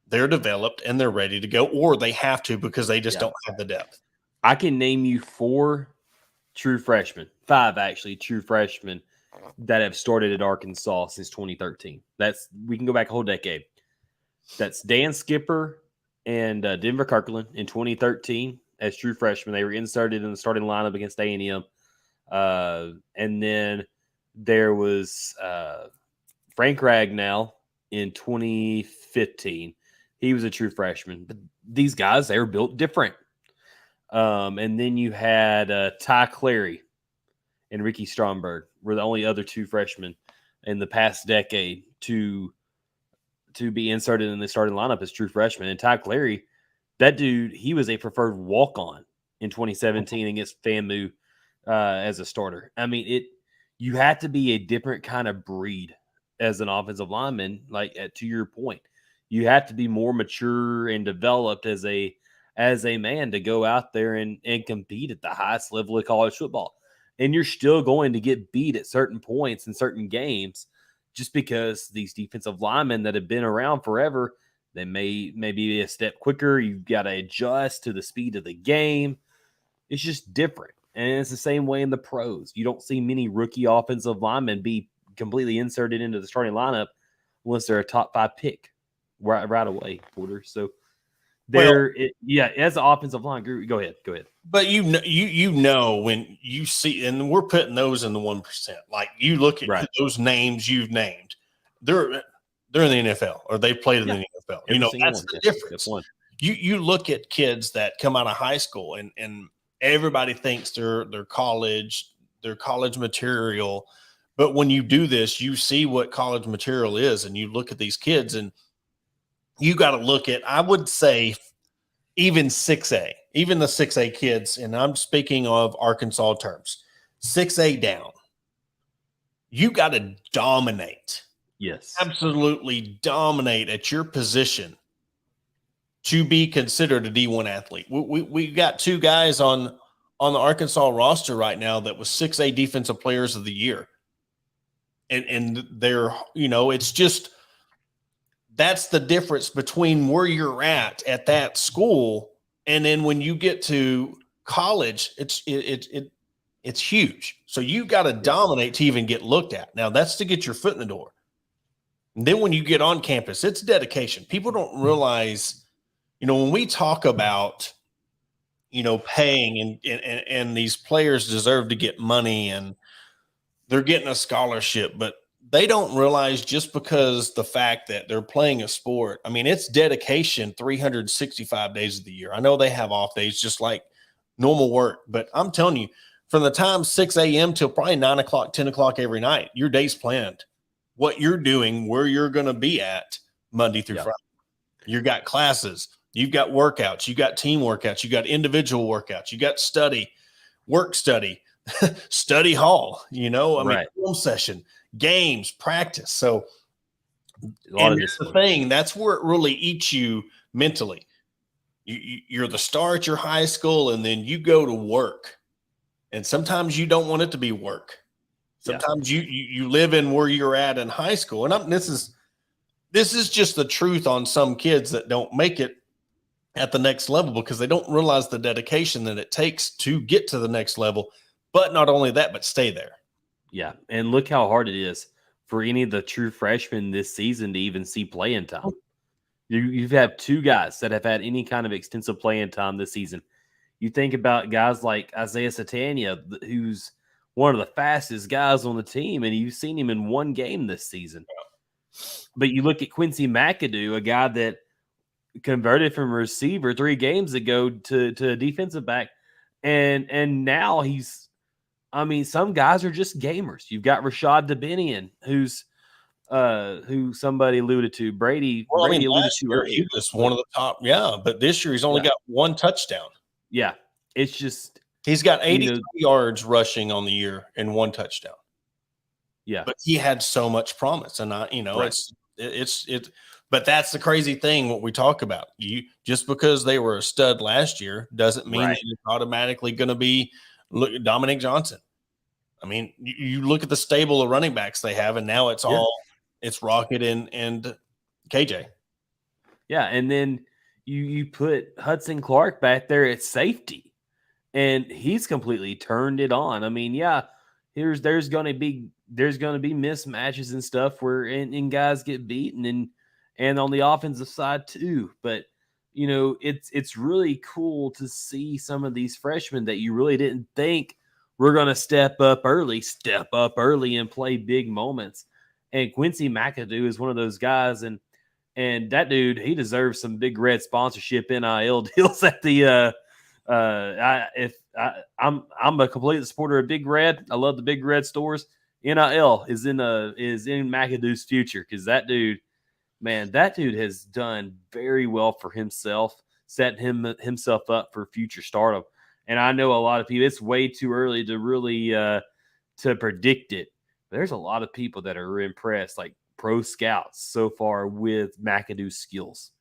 they're developed and they're ready to go, or they have to because they just don't have the depth. I can name you 5 actually true freshmen that have started at Arkansas since 2013. We can go back a whole decade. That's Dan Skipper and Denver Kirkland in 2013 as true freshmen. They were inserted in the starting lineup against A&M. And then there was Frank Ragnall in 2015. He was a true freshman. But these guys, they were built different. And then you had Ty Clary and Ricky Stromberg were the only other 2 freshmen in the past decade to be inserted in the starting lineup as true freshmen. And Ty Clary, that dude, he was a preferred walk-on in 2017 against FAMU as a starter. I mean, you had to be a different kind of breed as an offensive lineman. Like to your point, you have to be more mature and developed as a man to go out there and compete at the highest level of college football. And you're still going to get beat at certain points in certain games just because these defensive linemen that have been around forever, they may be a step quicker. You've got to adjust to the speed of the game. It's just different. And it's the same way in the pros. You don't see many rookie offensive linemen be completely inserted into the starting lineup unless they're a top 5 pick right away, Porter. So as an offensive line group, go ahead. But you know when you see, and we're putting those in the 1%. Like you look at those names you've named, they're in the NFL or they played in the NFL. You know, that's the difference. You look at kids that come out of high school and everybody thinks they're college material. But when you do this, you see what college material is, and you look at these kids, and you got to look at, I would say, even 6A, even the 6A kids, and I'm speaking of Arkansas terms, 6A down. You got to dominate. Yes. Absolutely dominate at your position to be considered a D1 athlete. We got 2 guys on the Arkansas roster right now that was 6A defensive players of the year. And they're, you know, it's just, that's the difference between where you're at that school. And then when you get to college, it's huge. So you got to dominate to even get looked at. Now that's to get your foot in the door. And then when you get on campus, it's dedication. People don't realize, you know, when we talk about, you know, paying and these players deserve to get money and they're getting a scholarship, but they don't realize just because the fact that they're playing a sport, I mean, it's dedication 365 days of the year. I know they have off days just like normal work, but I'm telling you, from the time 6 a.m. till probably 9 o'clock, 10 o'clock every night, your day's planned. What you're doing, where you're going to be at Monday through Friday. You got classes, you've got workouts, you got team workouts, you got individual workouts, you got work study, study hall, you know, I mean, film session, games, practice. So and that's the thing, that's where it really eats you mentally. you're the star at your high school, and then you go to work. And sometimes you don't want it to be work. Sometimes you live in where you're at in high school. And this is just the truth on some kids that don't make it at the next level because they don't realize the dedication that it takes to get to the next level. But not only that, but stay there. Yeah. And look how hard it is for any of the true freshmen this season to even see playing time. You've had 2 guys that have had any kind of extensive playing time this season. You think about guys like Isaiah Satania, who's one of the fastest guys on the team, and you've seen him in 1 game this season. But you look at Quincy McAdoo, a guy that converted from a receiver 3 games ago to a defensive back, and now he's – I mean, some guys are just gamers. You've got Rashad Debinian, who somebody alluded to. Brady alluded to earlier. He was one of the top, but this year he's only got 1 touchdown. Yeah, it's just he's got 83 yards rushing on the year and 1 touchdown. Yeah, but he had so much promise, and right. it's But that's the crazy thing. What we talk about, just because they were a stud last year doesn't mean that it's automatically going to be Dominic Johnson. I mean, you look at the stable of running backs they have, and now it's it's Rocket and KJ. Yeah, and then you put Hudson Clark back there at safety, and he's completely turned it on. I mean, there's going to be mismatches and stuff where and guys get beaten and on the offensive side too. But it's really cool to see some of these freshmen that you really didn't think were going to step up early and play big moments. And Quincy McAdoo is one of those guys, and that dude, he deserves some Big Red sponsorship NIL deals at the I'm a complete supporter of Big Red. I love the Big Red stores. NIL is in McAdoo's future because that dude has done very well for himself, setting himself up for future stardom. And I know a lot of people, it's way too early to really to predict it. But there's a lot of people that are impressed, like pro scouts so far with McAdoo's skills.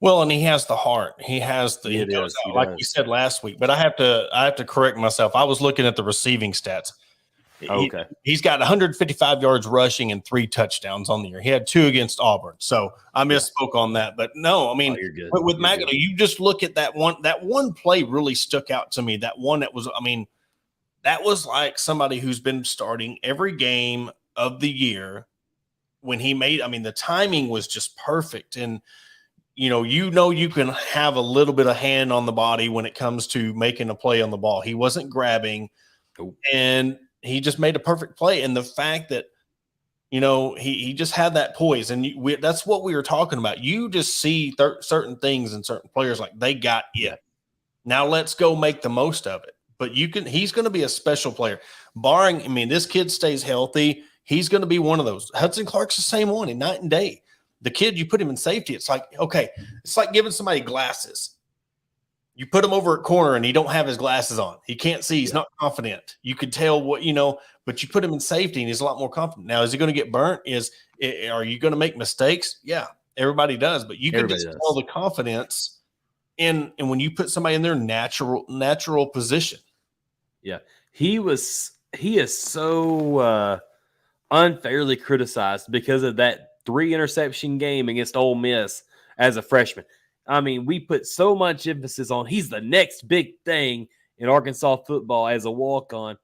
Well, and he has the heart. He has the like we said last week. But I have to correct myself. I was looking at the receiving stats. Okay. He's got 155 yards rushing and 3 touchdowns on the year. He had 2 against Auburn. So I misspoke on that. But no, I mean, you're good. with McAdoo, you just look at that one play really stuck out to me. That one that was, I mean, that was like somebody who's been starting every game of the year when he made, I mean, the timing was just perfect. And, you can have a little bit of hand on the body when it comes to making a play on the ball. He wasn't grabbing and he just made a perfect play. And the fact that, he just had that poise. And that's what we were talking about. You just see certain things in certain players, like they got it. Now let's go make the most of it. But he's going to be a special player. Barring, I mean, this kid stays healthy, he's going to be one of those. Hudson Clark's the same one in night and day. The kid, you put him in safety, it's like, okay, it's like giving somebody glasses. You put him over at corner and he don't have his glasses on. He can't see. He's not confident. You could tell but you put him in safety and he's a lot more confident. Now, is he going to get burnt? Are you going to make mistakes? Yeah, everybody does. But you can just tell the confidence and when you put somebody in their natural position. Yeah. He is so unfairly criticized because of that 3 interception game against Ole Miss as a freshman. I mean, we put so much emphasis on he's the next big thing in Arkansas football as a walk-on,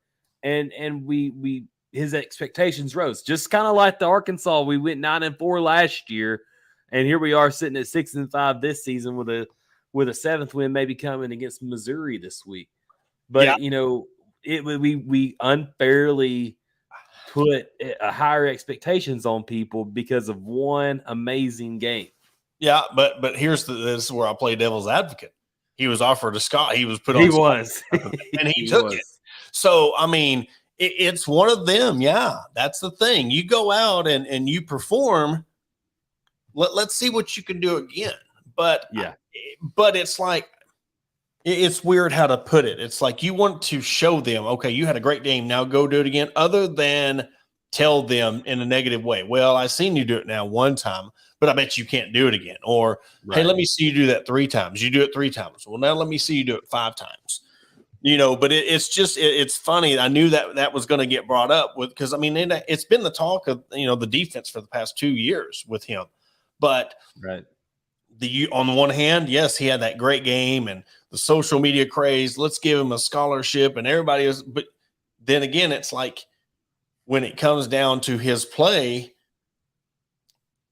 and we his expectations rose. Just kind of like the Arkansas, we went 9-4 last year, and here we are sitting at 6-5 this season with a 7th win maybe coming against Missouri this week. But we unfairly put higher expectations on people because of one amazing game. Yeah, but this is where I play devil's advocate. He was offered a Scott. He was put on. He was, and he took it. So I mean, it's one of them. Yeah, that's the thing. You go out and you perform. Let's see what you can do again. But it's like it's weird how to put it. It's like you want to show them, okay, you had a great game. Now go do it again. Other than tell them in a negative way. Well, I seen you do it now one time. but I bet you can't do it again. Or, hey, let me see you do that 3 times. You do it 3 times. Well, now let me see you do it 5 times. But it's funny. I knew that was going to get brought up because it's been the talk of, the defense for the past 2 years with him. But on the one hand, yes, he had that great game and the social media craze. Let's give him a scholarship and everybody is. But then again, it's like when it comes down to his play,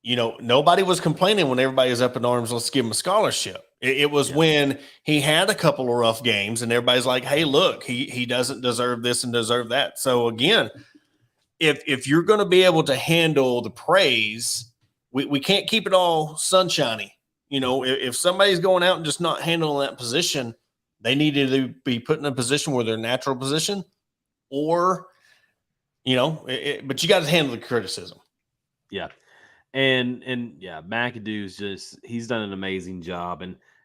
nobody was complaining when everybody was up in arms. Let's give him a scholarship. It was when he had a couple of rough games and everybody's like, hey, look, he doesn't deserve this and deserve that. So again, if you're going to be able to handle the praise, we can't keep it all sunshiny. If somebody's going out and just not handling that position, they need to be put in a position where their natural position, or, but you got to handle the criticism. Yeah. And McAdoo's he's done an amazing job.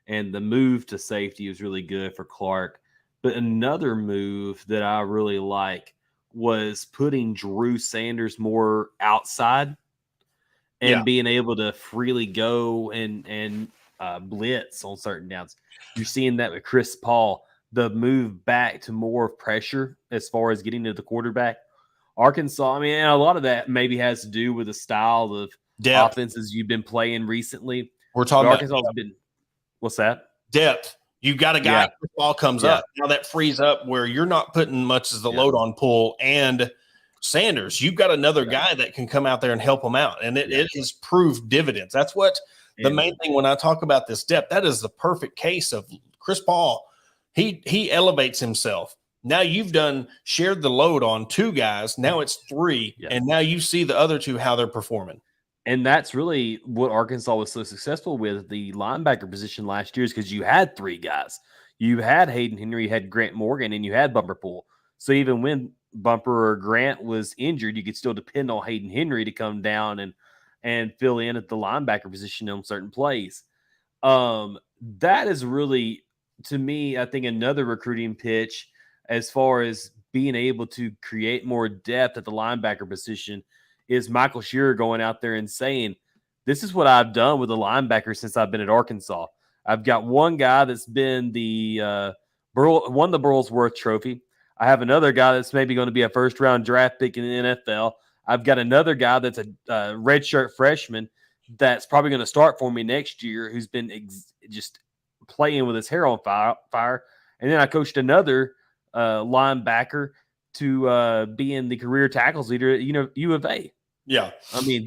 And the move to safety was really good for Clark. But another move that I really like was putting Drew Sanders more outside and being able to freely go and blitz on certain downs. You're seeing that with Chris Paul, the move back to more pressure as far as getting to the quarterback. Arkansas, and a lot of that maybe has to do with the style of depth offenses you've been playing recently. We're talking but about Arkansas has been. What's that? Depth. You got a guy, the ball comes up. Now that frees up where you're not putting much as the load on Poole and Sanders. You've got another guy that can come out there and help them out. And it has proved dividends. That's what the main thing when I talk about this depth, that is the perfect case of Chris Paul. He elevates himself. Now you've shared the load on 2 guys. Now it's 3. Yeah. And now you see the other 2, how they're performing. And that's really what Arkansas was so successful with the linebacker position last year, is because you had 3 guys. You had Hayden Henry, you had Grant Morgan, and you had Bumper Poole. So even when Bumper or Grant was injured, you could still depend on Hayden Henry to come down and fill in at the linebacker position on certain plays. That is really, to me, I think another recruiting pitch as far as being able to create more depth at the linebacker position is Michael Shearer going out there and saying, this is what I've done with the linebacker since I've been at Arkansas. I've got one guy that's been won the Burlsworth Trophy. I have another guy that's maybe going to be a first-round draft pick in the NFL. I've got another guy that's a redshirt freshman that's probably going to start for me next year, who's been just playing with his hair on fire. And then I coached another linebacker to be in the career tackles leader at U of A. Yeah.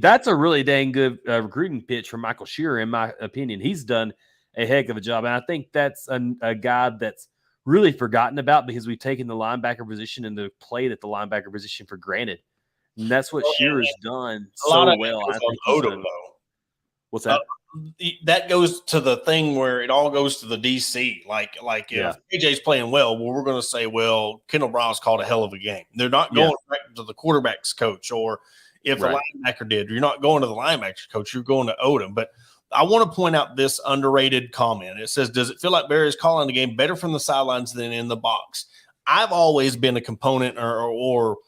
That's a really dang good recruiting pitch for Michael Shearer, in my opinion. He's done a heck of a job. And I think that's a guy that's really forgotten about, because we've taken the linebacker position and the played at the linebacker position for granted. And that's what Shearer's done so well. I think Odom, what's that? That goes to the thing where it all goes to the DC. Like if AJ's playing well, we're going to say, well, Kendall Browse called a hell of a game. They're not going back to the quarterback's coach, or if the linebacker did, you're not going to the linebacker coach, you're going to Odom. But I want to point out this underrated comment. It says, does it feel like Barry is calling the game better from the sidelines than in the box? I've always been a component or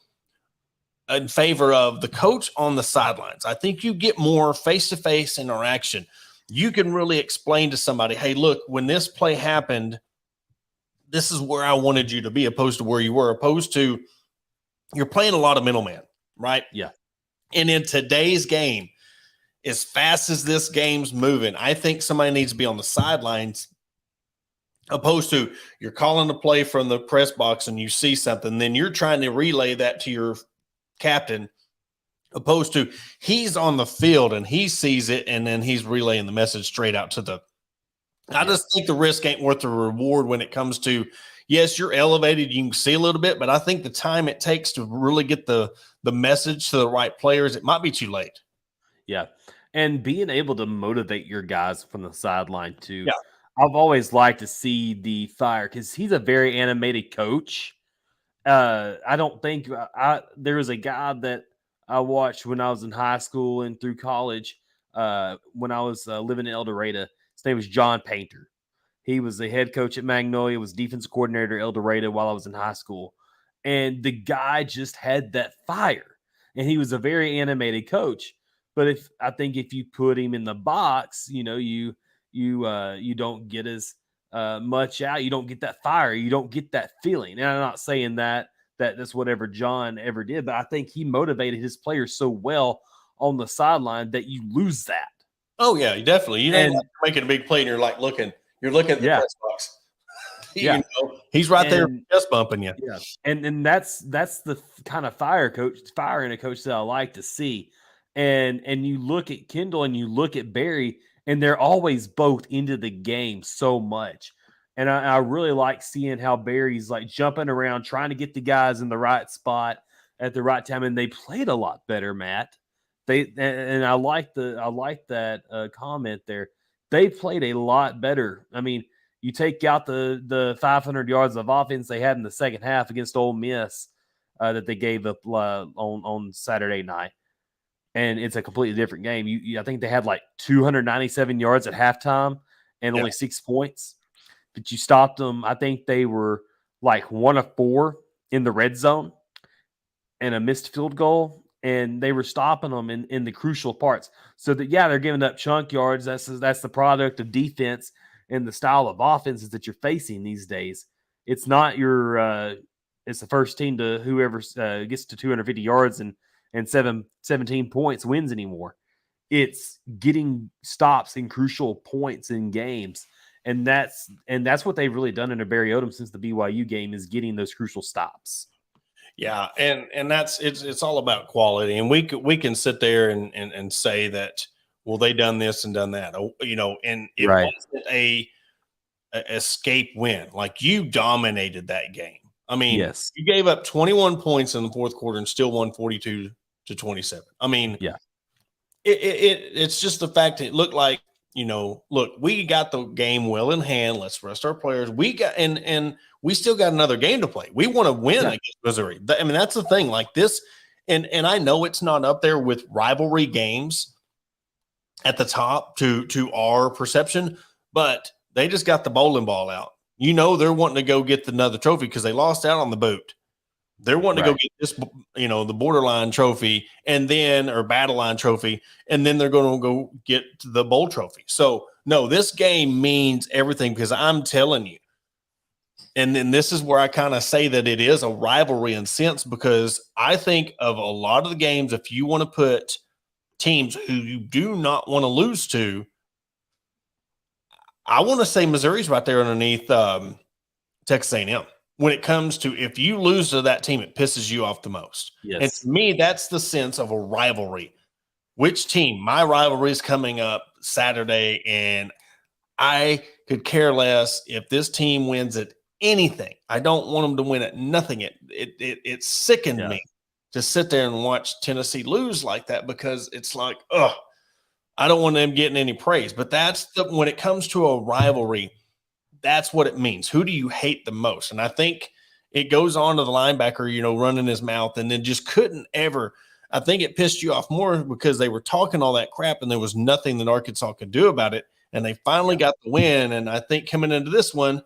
in favor of the coach on the sidelines. I think you get more face-to-face interaction. You can really explain to somebody, hey, look, when this play happened, this is where I wanted you to be, opposed to where you were, opposed to you're playing a lot of middleman, right? Yeah. And in today's game, as fast as this game's moving, I think somebody needs to be on the sidelines, opposed to you're calling the play from the press box and you see something, then you're trying to relay that to your captain, opposed to he's on the field and he sees it and then he's relaying the message straight out to the – I just think the risk ain't worth the reward when it comes to, yes, you're elevated, you can see a little bit, but I think the time it takes to really get the message to the right players, it might be too late. Yeah, and being able to motivate your guys from the sideline too. Yeah. I've always liked to see the fire, because he's a very animated coach. I don't think there was a guy that I watched when I was in high school and through college, when I was living in El Dorado. His name was John Painter. He was the head coach at Magnolia, was defensive coordinator at El Dorado while I was in high school. And the guy just had that fire. And he was a very animated coach. But I think if you put him in the box, you don't get as much out. You don't get that fire. You don't get that feeling. And I'm not saying that's whatever John ever did, but I think he motivated his players so well on the sideline that you lose that. Oh yeah, definitely. You know, making a big play, and you're looking at the press box. He's right there just bumping you. Yeah, and that's the kind of fire in a coach that I like to see. And you look at Kendall and you look at Barry, and they're always both into the game so much. And I really like seeing how Barry's like jumping around, trying to get the guys in the right spot at the right time. And they played a lot better, Matt. I like that comment there. They played a lot better. I mean, you take out the 500 yards of offense they had in the second half against Ole Miss that they gave up on Saturday night, and it's a completely different game. I think they had like 297 yards at halftime and only 6 points, but you stopped them. I think they were like 1 of 4 in the red zone and a missed field goal, and they were stopping them in the crucial parts. So that they're giving up chunk yards. That's the product of defense and the style of offenses that you're facing these days. It's not it's the first team to whoever gets to 250 yards and 17 points wins anymore. It's getting stops in crucial points in games. And that's what they've really done under Barry Odom since the BYU game, is getting those crucial stops. Yeah, and that's it's all about quality. And we can sit there and say that, well, they done this and done that, and it wasn't a escape win. Like, you dominated that game. I mean, you gave up 21 points in the fourth quarter and still won 42-27. I mean, it's just the fact that it looked like, look, we got the game well in hand. Let's rest our players. We got and we still got another game to play. We want to win against Missouri. I mean, that's the thing. Like this, and I know it's not up there with rivalry games at the top to our perception, but they just got the bowling ball out. They're wanting to go get another trophy because they lost out on the boot. They're wanting to go get this, the borderline trophy or battle line trophy, and then they're going to go get the bowl trophy. So, no, this game means everything, because I'm telling you, and then this is where I kind of say that it is a rivalry in sense, because I think of a lot of the games, if you want to put teams who you do not want to lose to, I want to say Missouri's right there underneath Texas A&M. When it comes to, if you lose to that team, it pisses you off the most. Yes. And to me, that's the sense of a rivalry. Which team? My rivalry is coming up Saturday, and I could care less if this team wins at anything. I don't want them to win at nothing. It sickened me to sit there and watch Tennessee lose like that, because it's like, I don't want them getting any praise. But when it comes to a rivalry, that's what it means. Who do you hate the most? And I think it goes on to the linebacker, running his mouth, and then just couldn't ever. I think it pissed you off more because they were talking all that crap and there was nothing that Arkansas could do about it. And they finally got the win. And I think coming into this one,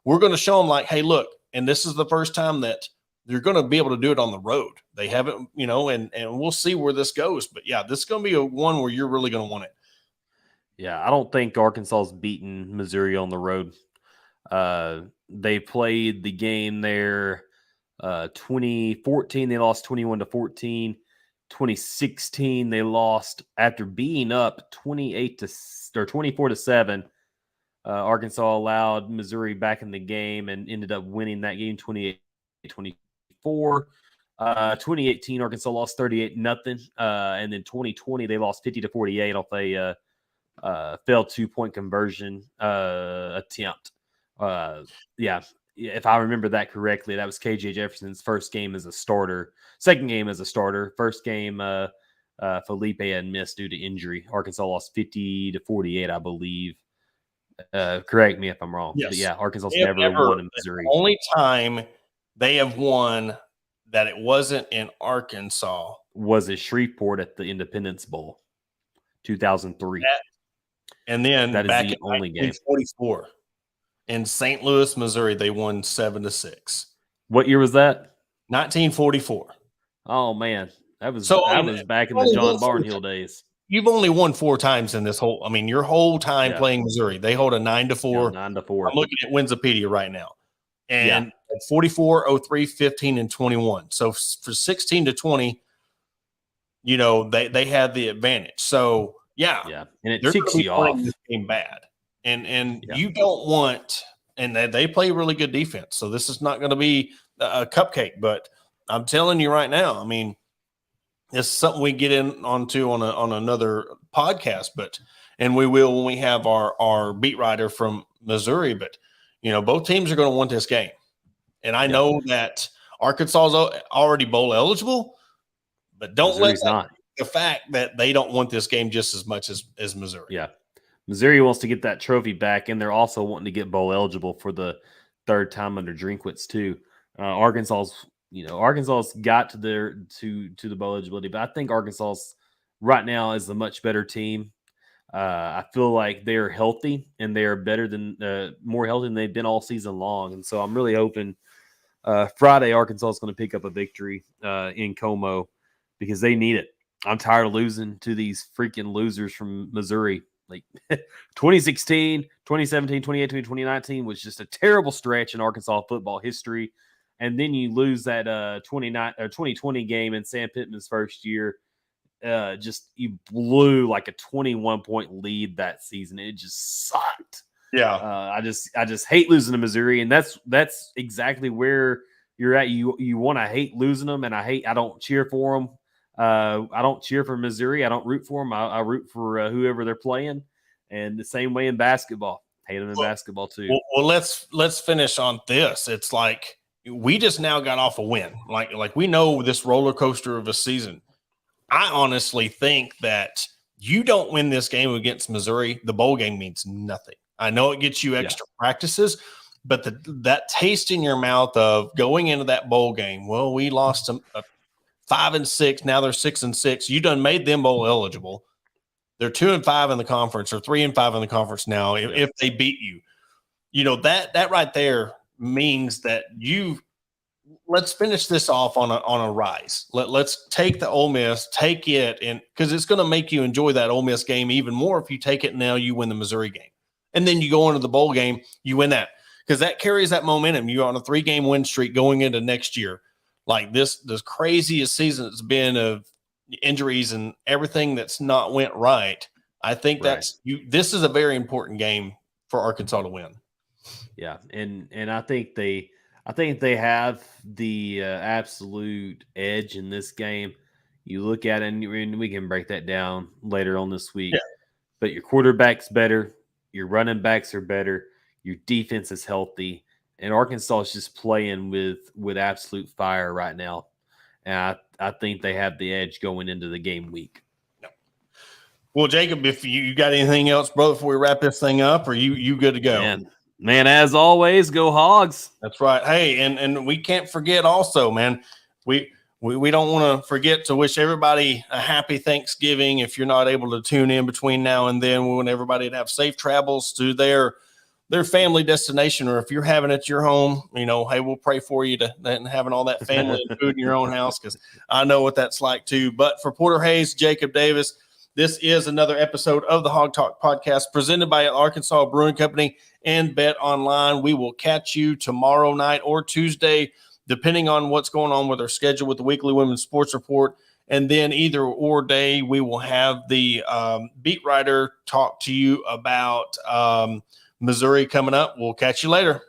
we're going to show them like, hey, look, and this is the first time that you're going to be able to do it on the road. They haven't, and we'll see where this goes. But this is going to be one where you're really going to want it. Yeah, I don't think Arkansas's beaten Missouri on the road. They played the game there 2014. They lost 21-14. 2016, they lost after being up 24-7. Arkansas allowed Missouri back in the game and ended up winning that game 28-24. 2018, Arkansas lost 38-0. And then 2020, they lost 50-48 off a failed 2-point conversion attempt. If I remember that correctly, that was KJ Jefferson's first game as a starter, second game as a starter. First game, Felipe had missed due to injury. Arkansas lost 50-48, I believe. Correct me if I'm wrong. Yes. But yeah, Arkansas never won in Missouri. The only time they have won that it wasn't in Arkansas was at Shreveport at the Independence Bowl, 2003. And then that back is the in only 1944. Game. In St. Louis, Missouri, they won 7-6. What year was that? 1944. Oh man, that was back in the John Barnhill days. you've only won 4 times in this whole. I mean, your whole time playing Missouri, they hold a 9-4. 9-4. I'm looking at Winsipedia right now, and 44, 03, 15, and 21. So for 16 to 20, they had the advantage. So and it ticks you off. This game bad, and you don't want. And they play really good defense. So this is not going to be a cupcake. But I'm telling you right now, I mean, it's something we get onto on another podcast. And we will when we have our beat writer from Missouri. But both teams are going to want this game. And I know that Arkansas is already bowl eligible, but don't let the fact that they don't want this game just as much as Missouri. Yeah. Missouri wants to get that trophy back, and they're also wanting to get bowl eligible for the 3rd time under Drinkwitz too. Arkansas's got to the bowl eligibility, but I think Arkansas right now is a much better team. I feel like they're healthy and they are better than more healthy than they've been all season long, and so I'm really hoping Friday Arkansas is going to pick up a victory in Como because they need it. I'm tired of losing to these freaking losers from Missouri. Like 2016, 2017, 2018, 2019 was just a terrible stretch in Arkansas football history. And then you lose that 2020 game in Sam Pittman's first year. You blew like a 21-point lead that season. It just sucked. Yeah. I just hate losing to Missouri. And that's exactly where you're at. You want to hate losing them. And I don't cheer for them. I don't cheer for Missouri. I don't root for them. I root for whoever they're playing. And the same way in basketball. Hate them in basketball too. Well, let's finish on this. It's like we just now got off a win. Like we know this roller coaster of a season. I honestly think that you don't win this game against Missouri, the bowl game means nothing. I know it gets you extra practices, but that taste in your mouth of going into that bowl game, well, we lost them 5-6. Now they're 6-6. You done made them bowl eligible. They're 2-5 in the conference, or 3-5 in the conference now. If they beat you, that right there means that let's finish this off on a rise. Let's take the Ole Miss, take it, and because it's going to make you enjoy that Ole Miss game even more if you take it and now you win the Missouri game, and then you go into the bowl game, you win that because that carries that momentum. You're on a 3-game win streak going into next year. Like this craziest season it's been of injuries and everything that's not went right. I think this is a very important game for Arkansas to win. Yeah, and I think they have the absolute edge in this game. You look at it, and we can break that down later on this week. Yeah. But your quarterback's better, your running backs are better, your defense is healthy. And Arkansas is just playing with absolute fire right now. And I think they have the edge going into the game week. Well, Jacob, if you got anything else, brother, before we wrap this thing up, or you good to go? Man, as always, go Hogs. That's right. Hey, and we can't forget also, man, we don't want to forget to wish everybody a happy Thanksgiving. If you're not able to tune in between now and then, we want everybody to have safe travels to their family destination, or if you're having it at your home, hey, we'll pray for you to having all that family and food in your own house, because I know what that's like too. But for Porter Hayes, Jacob Davis, this is another episode of the Hog Talk podcast presented by Arkansas Brewing Company and Bet Online. We will catch you tomorrow night or Tuesday, depending on what's going on with our schedule with the weekly women's sports report. And then either or day, we will have the beat writer talk to you about Missouri coming up. We'll catch you later.